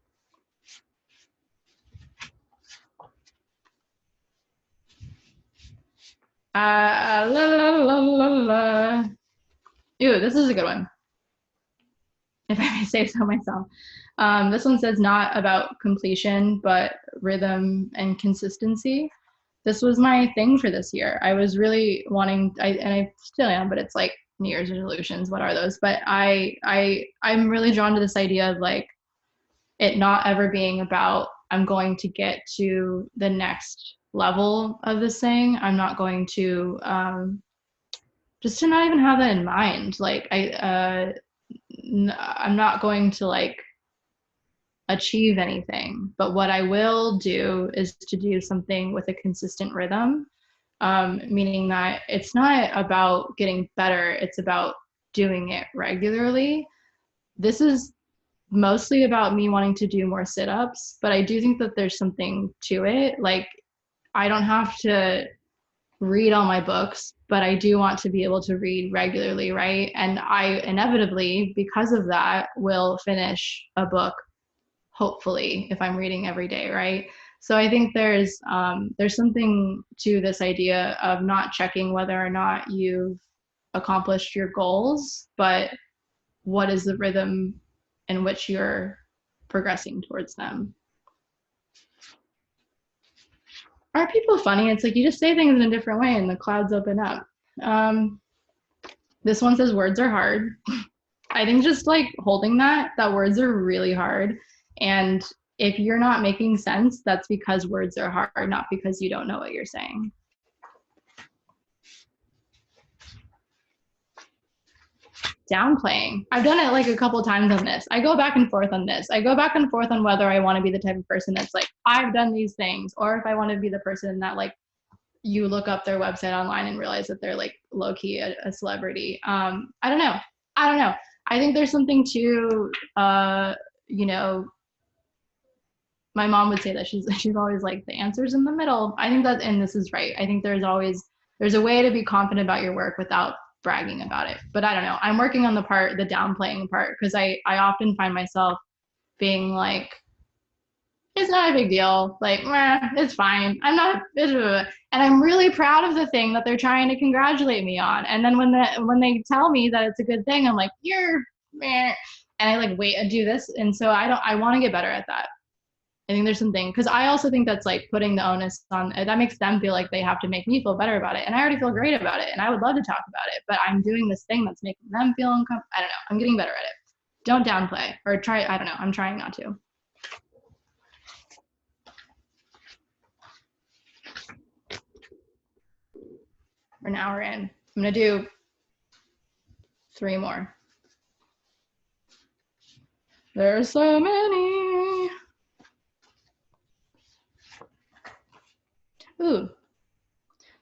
La, la, la, la, la. Ooh, this is a good one, if I may say so myself. This one says not about completion, but rhythm and consistency. This was my thing for this year. I was really wanting, and I still am, but it's like New Year's resolutions. What are those? But I'm really drawn to this idea of like it not ever being about I'm going to get to the next level of this thing. I'm not going to just to not even have that in mind. Like I'm not going to like achieve anything, but what I will do is to do something with a consistent rhythm, meaning that it's not about getting better, it's about doing it regularly. This is mostly about me wanting to do more sit-ups, but I do think that there's something to it. Like I don't have to read all my books, but I do want to be able to read regularly, right? And I inevitably, because of that, will finish a book, hopefully, if I'm reading every day, right? So I think there's something to this idea of not checking whether or not you've accomplished your goals, but what is the rhythm in which you're progressing towards them. Are people funny? It's like you just say things in a different way and the clouds open up. Um, this one says words are hard. I think just like holding that words are really hard. And if you're not making sense, that's because words are hard, not because you don't know what you're saying. Downplaying. I've done it like a couple times on this. I go back and forth on this. I go back and forth on whether I want to be the type of person that's like, I've done these things, or if I want to be the person that like you look up their website online and realize that they're like low key a celebrity. I don't know. I think there's something to, you know, my mom would say that she's always like the answer's in the middle. I think that, and this is right. I think there's a way to be confident about your work without bragging about it. But I don't know. I'm working on the downplaying part, because I often find myself being like, it's not a big deal. Like, it's fine. I'm not, and I'm really proud of the thing that they're trying to congratulate me on. And then when they tell me that it's a good thing, I'm like, you're meh. And I like wait and do this. And so I want to get better at that. I think there's something, because I also think that's like putting the onus on, that makes them feel like they have to make me feel better about it. And I already feel great about it. And I would love to talk about it, but I'm doing this thing that's making them feel uncomfortable. I don't know. I'm getting better at it. Don't downplay or try. I don't know. I'm trying not to. We're an hour in. I'm going to do 3 more. There's so many. Ooh,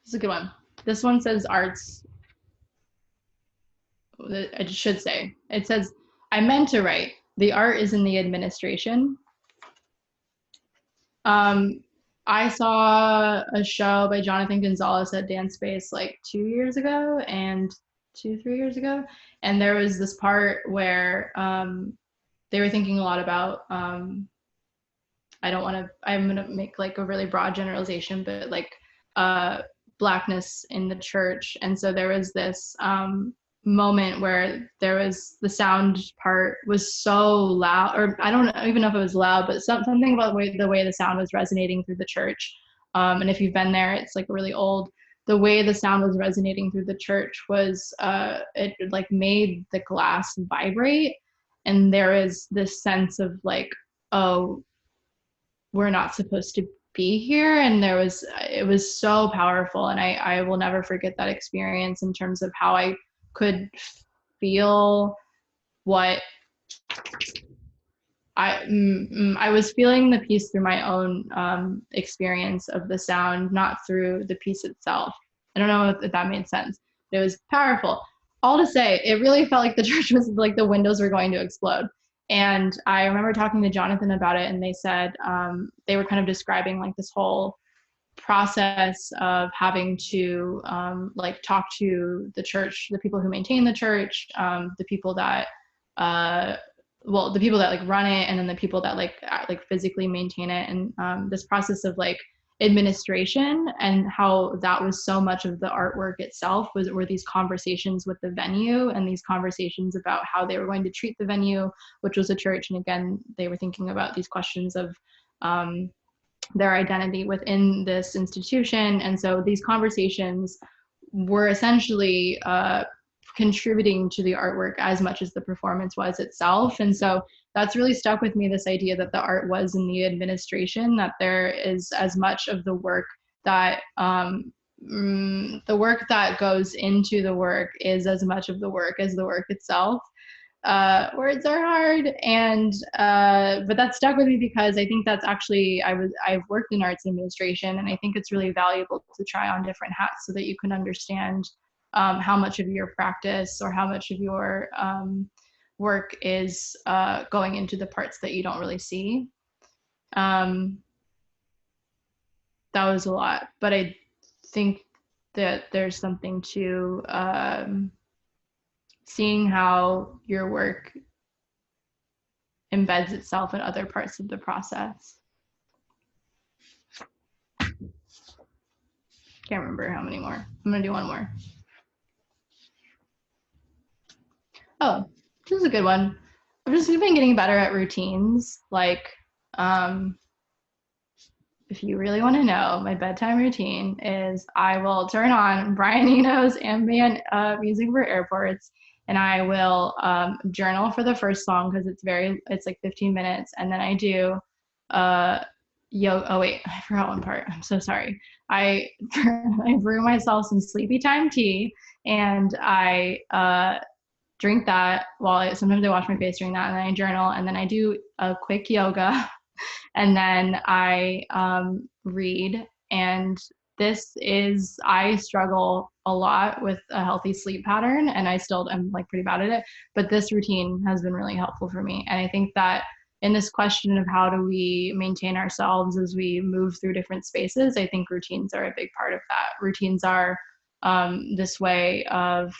this is a good one. This one says arts. It should say. It says, I meant to write, the art is in the administration. I saw a show by Jonathan Gonzalez at Dance Space like 2 years ago and 3 years ago. And there was this part where they were thinking a lot about, I'm going to make like a really broad generalization, but like Blackness in the church. And so there was this moment where there was the sound part was so loud, or I don't even know if it was loud, but something about the way the sound was resonating through the church And if you've been there, it's like really old. The way the sound was resonating through the church was it like made the glass vibrate, and there is this sense of like, oh, we're not supposed to be here. And it was so powerful, and I will never forget that experience in terms of how I could feel what I was feeling the piece through my own experience of the sound, not through the piece itself. I don't know if that made sense. But it was powerful. All to say, it really felt like the church was like the windows were going to explode. And I remember talking to Jonathan about it, and they said they were kind of describing like this whole process of having to like talk to the church, the people who maintain the church, the people that the people that like run it, and then the people that like physically maintain it, and this process of like administration, and how that was so much of the artwork itself were these conversations with the venue, and these conversations about how they were going to treat the venue, which was a church. And again, they were thinking about these questions of their identity within this institution. And so these conversations were essentially contributing to the artwork as much as the performance was itself. And so that's really stuck with me, this idea that the art was in the administration, that there is as much of the work that the work that goes into the work is as much of the work as the work itself. Words are hard, and but that stuck with me because I think that's actually I've worked in arts administration, and I think it's really valuable to try on different hats so that you can understand how much of your practice or how much of your work is going into the parts that you don't really see. That was a lot, but I think that there's something to seeing how your work embeds itself in other parts of the process. Can't remember how many more. I'm gonna do one more. Oh, this is a good one. I've just been getting better at routines. Like, if you really want to know, my bedtime routine is I will turn on Brian Eno's ambient music for airports, and I will journal for the first song because it's like 15 minutes, and then I do yoga. Oh wait, I forgot one part. I'm so sorry. I brew myself some sleepy time tea, and I drink that while sometimes I wash my face during that, and then I journal, and then I do a quick yoga, and then I read. And I struggle a lot with a healthy sleep pattern, and I still am like pretty bad at it, but this routine has been really helpful for me. And I think that in this question of how do we maintain ourselves as we move through different spaces, I think routines are a big part of that. Routines are this way of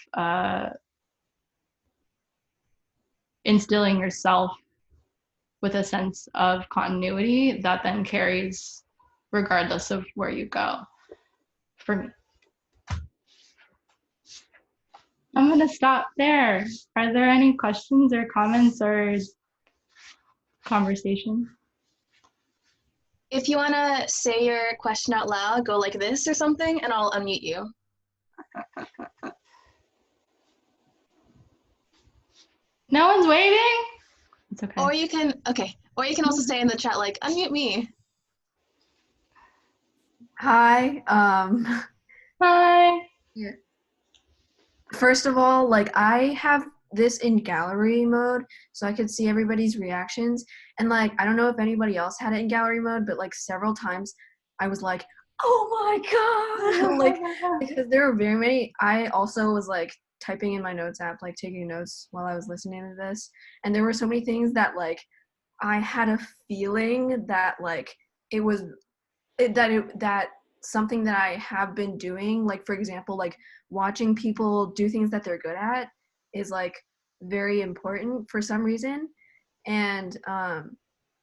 instilling yourself with a sense of continuity that then carries regardless of where you go. For me, I'm gonna stop there. Are there any questions or comments or conversation?
If you want to say your question out loud, go like this or something, and I'll unmute you.
No one's waving? It's okay.
Or you can also say in the chat, like, unmute me.
Hi.
Hi.
Yeah. First of all, like I have this in gallery mode so I could see everybody's reactions. And like, I don't know if anybody else had it in gallery mode, but like several times I was like, oh my God, like, because there were very many. I also was like typing in my notes app, like taking notes while I was listening to this. And there were so many things that like, I had a feeling that like, that something that I have been doing, like for example, like watching people do things that they're good at is like very important for some reason. And I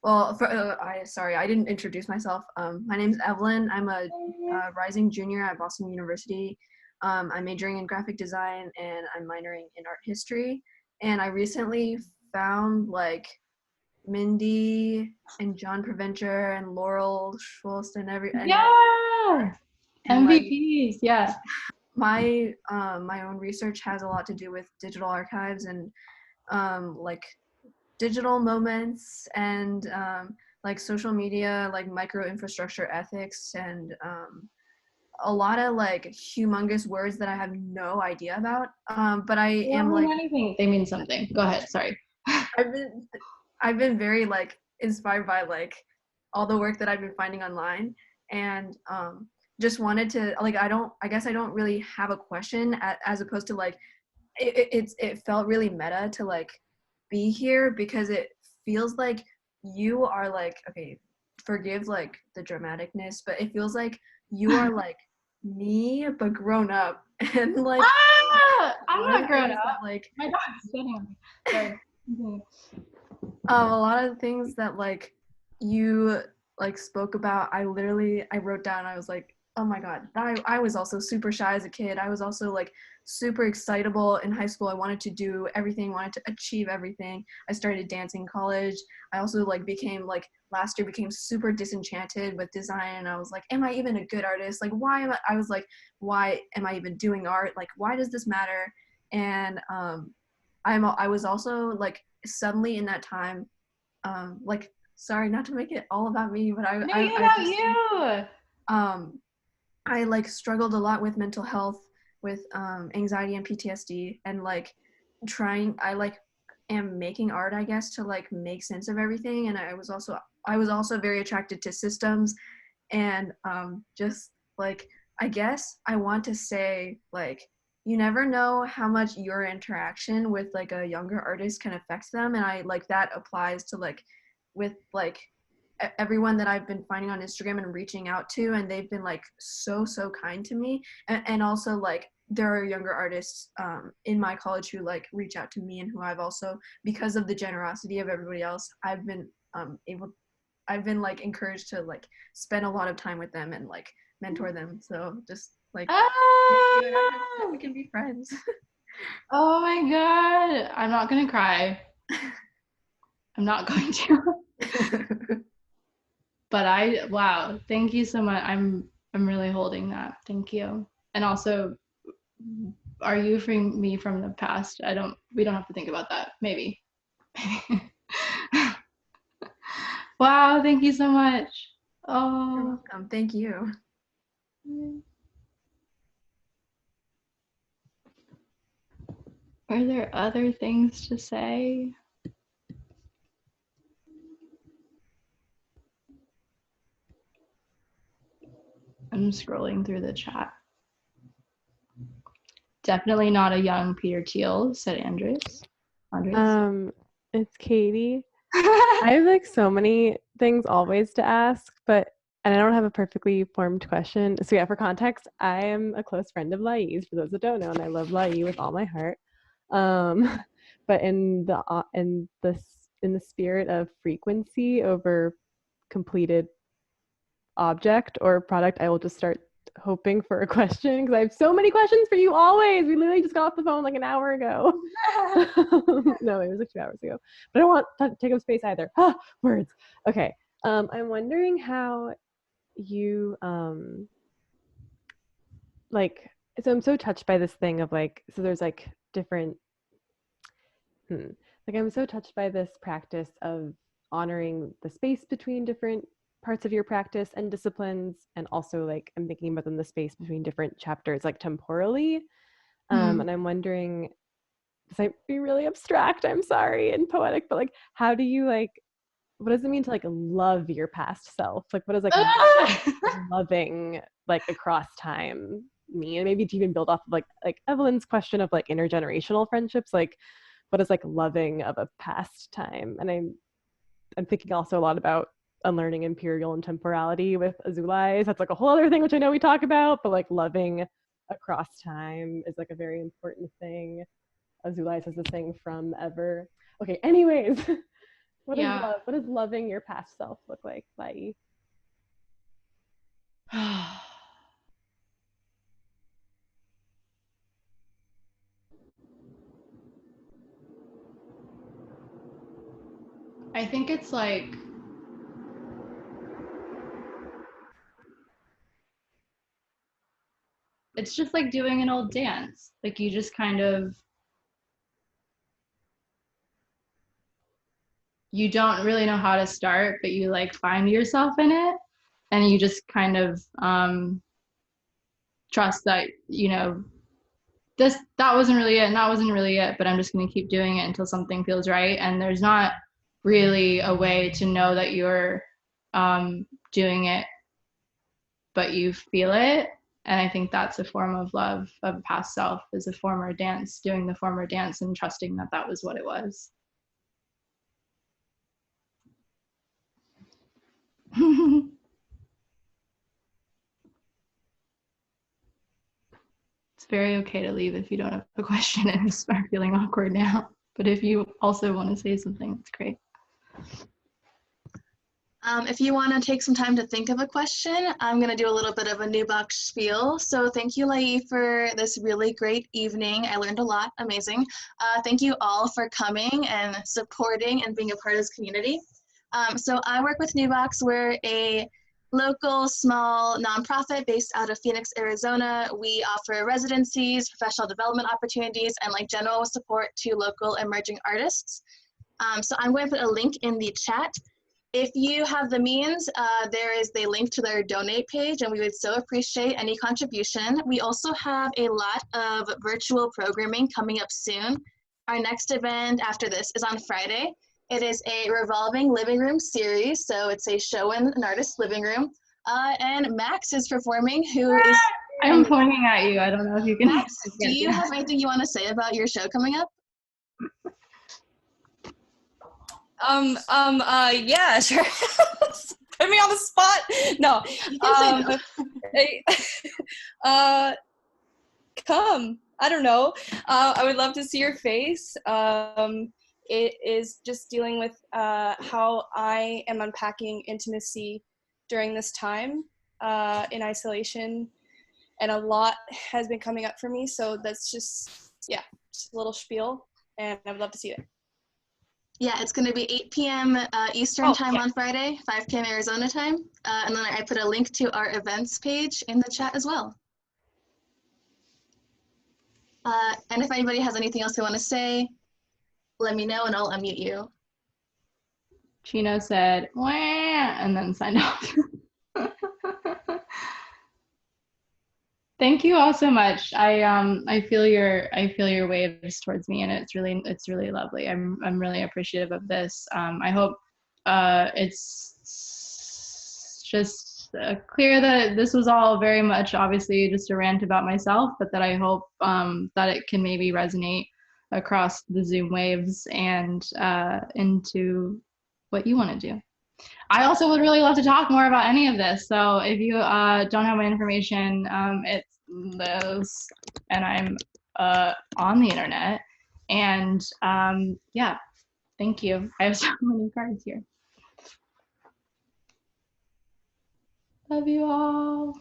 didn't introduce myself. My name's Evelyn. I'm a rising junior at Boston University. I'm majoring in graphic design and I'm minoring in art history. And I recently found like Mindy and John Preventure and Laurel Schultz and
Yeah.
and like
MVPs. Yeah.
my own research has a lot to do with digital archives and like digital moments and like social media, like micro infrastructure ethics and a lot of like humongous words that I have no idea about. But I
They
am
don't
like
mean anything. They mean something. Go ahead. Sorry.
I've been I've been very like inspired by like all the work that I've been finding online and just wanted to like I guess I don't really have a question as opposed to like it felt really meta to like be here because it feels like you are like okay, forgive like the dramaticness, but it feels like you are like me but grown up and like a
I'm
lot
not
of
grown
things
up.
that like
My dog's sitting on me. Sorry. Mhm.
a lot of things that like you like spoke about I wrote down. I was like, oh my god, I was also super shy as a kid. I was also like super excitable in high school. I wanted to do everything, wanted to achieve everything. I started dancing in college. I also like became like last year became super disenchanted with design and I was like, am I even a good artist? Like I was like, why am I even doing art? Like why does this matter? And I was also like suddenly in that time like sorry not to make it all about me but
No,
I,
you
I
know
just
you.
um I like struggled a lot with mental health with anxiety and PTSD and like trying I like am making art I guess to like make sense of everything and I was also very attracted to systems and just like I guess I want to say like you never know how much your interaction with like a younger artist can affect them and I like that applies to like with like everyone that I've been finding on Instagram and reaching out to and they've been like so kind to me and also like there are younger artists in my college who like reach out to me and who I've also because of the generosity of everybody else able I've been like encouraged to like spend a lot of time with them and like mentor them. So just like thank you, and I hope that
Ah!
we can be friends.
Oh my god. I'm not gonna cry. I'm not going to. But wow, thank you so much. I'm really holding that. Thank you. And also, are you freeing me from the past? We don't have to think about that. Maybe. Wow, thank you so much.
You're
Oh.
welcome. Thank you.
Are there other things to say? I'm scrolling through the chat. Definitely not a young Peter Thiel, said Andres. Andres?
It's Katie. I have like so many things always to ask, and I don't have a perfectly formed question. So yeah, for context, I am a close friend of Lai Yi's, for those that don't know, and I love Lai Yi with all my heart. But in the spirit of frequency over completed object or product, I will just start hoping for a question because I have so many questions for you always. We literally just got off the phone like an hour ago. No, it was like 2 hours ago. But I don't want to take up space either. Words. Okay. I'm wondering how you like so I'm so touched by this thing of like so there's like different like I'm so touched by this practice of honoring the space between different parts of your practice and disciplines and also like I'm thinking about them the space between different chapters like temporally and I'm wondering this might be really abstract, I'm sorry, and poetic, but like how do you like what does it mean to like love your past self? Like what does like loving like across time mean? And maybe to even build off of like Evelyn's question of like intergenerational friendships, like what is like loving of a past time? And I'm thinking also a lot about unlearning imperial and temporality with Azulais. That's like a whole other thing which I know we talk about, but like loving across time is like a very important thing. Azulais has this thing from ever. Okay, anyways, what is
Yeah.
love? What does loving your past self look like, Lai?
I think it's like, it's just like doing an old dance. Like you just kind of, you don't really know how to start, but you like find yourself in it, and you just kind of trust that, you know, that wasn't really it and that wasn't really it, but I'm just going to keep doing it until something feels right. And there's not really a way to know that you're doing it, but you feel it. And I think that's a form of love of a past self, is a former dance, doing the former dance and trusting that that was what it was. It's very okay to leave if you don't have a question and start feeling awkward now. But if you also want to say something, that's great.
If you want to take some time to think of a question, I'm going to do a little bit of a nueBOX spiel. So thank you, Lai Yi, for this really great evening. I learned a lot. Amazing. Thank you all for coming and supporting and being a part of this community. So I work with nueBOX. We're a local, small nonprofit based out of Phoenix, Arizona. We offer residencies, professional development opportunities, and like general support to local emerging artists. So I'm going to put a link in the chat. If you have the means, there is the link to their donate page, and we would so appreciate any contribution. We also have a lot of virtual programming coming up soon. Our next event after this is on Friday. It is a revolving living room series, so it's a show in an artist's living room. And Max is performing, who is...
I'm pointing at you. I don't know if you can...
Max, do you have anything you want to say about your show coming up?
Yeah, sure. Put me on the spot. No. Come. I don't know. I would love to see your face. It is just dealing with how I am unpacking intimacy during this time in isolation, and a lot has been coming up for me. So that's just a little spiel, and I would love to see it.
Yeah, it's going to be 8 p.m. Eastern time on Friday, 5 p.m. Arizona time. And then I put a link to our events page in the chat as well. And if anybody has anything else they want to say, let me know and I'll unmute you.
Chino said, wah, and then signed off. Thank you all so much. I feel your waves towards me, and it's really lovely. I'm really appreciative of this. I hope it's just clear that this was all very much obviously just a rant about myself, but that I hope that it can maybe resonate across the Zoom waves and into what you want to do. I also would really love to talk more about any of this. So if you don't have my information, it's those, and I'm on the internet. And yeah, thank you. I have so many cards here. Love you all.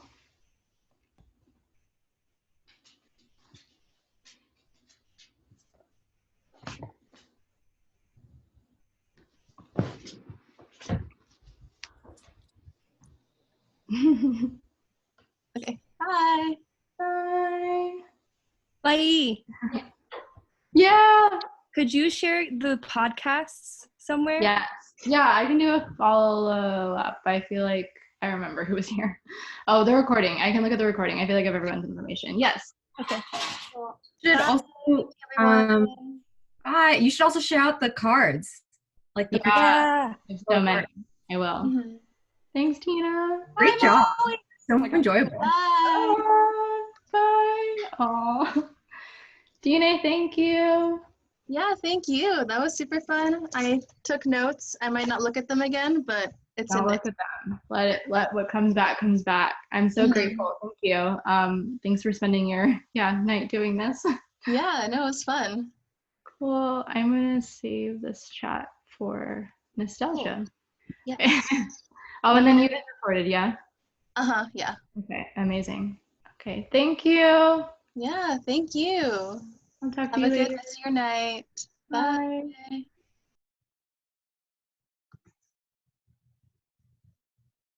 Okay, bye.
Bye.
Lai Yi,
Yeah.
could you share the podcasts somewhere?
Yes. Yeah, I can do a follow-up. I feel like I remember who was here. Oh, the recording. I can look at the recording. I feel like I have everyone's information. Yes.
Okay.
Should also you should also share out the cards, like the
Yeah. There's so many. I will.
Mm-hmm.
Thanks, Tina.
Great job. So enjoyable.
Bye.
Bye. Oh, Dina, thank you.
Yeah, thank you. That was super fun. I took notes. I might not look at them again, but it's
Don't
in
look at them. Let what comes back comes back. I'm so grateful. Thank you. Thanks for spending your night doing this.
Yeah, no, it was fun.
Cool. I'm gonna save this chat for nostalgia.
Cool. Yeah.
Oh, and then you get recorded, yeah?
Yeah.
Okay, amazing. Okay, thank you.
Yeah, thank you.
I'll talk to
Have
you
a
later.
good rest of your night.
Bye.
Bye.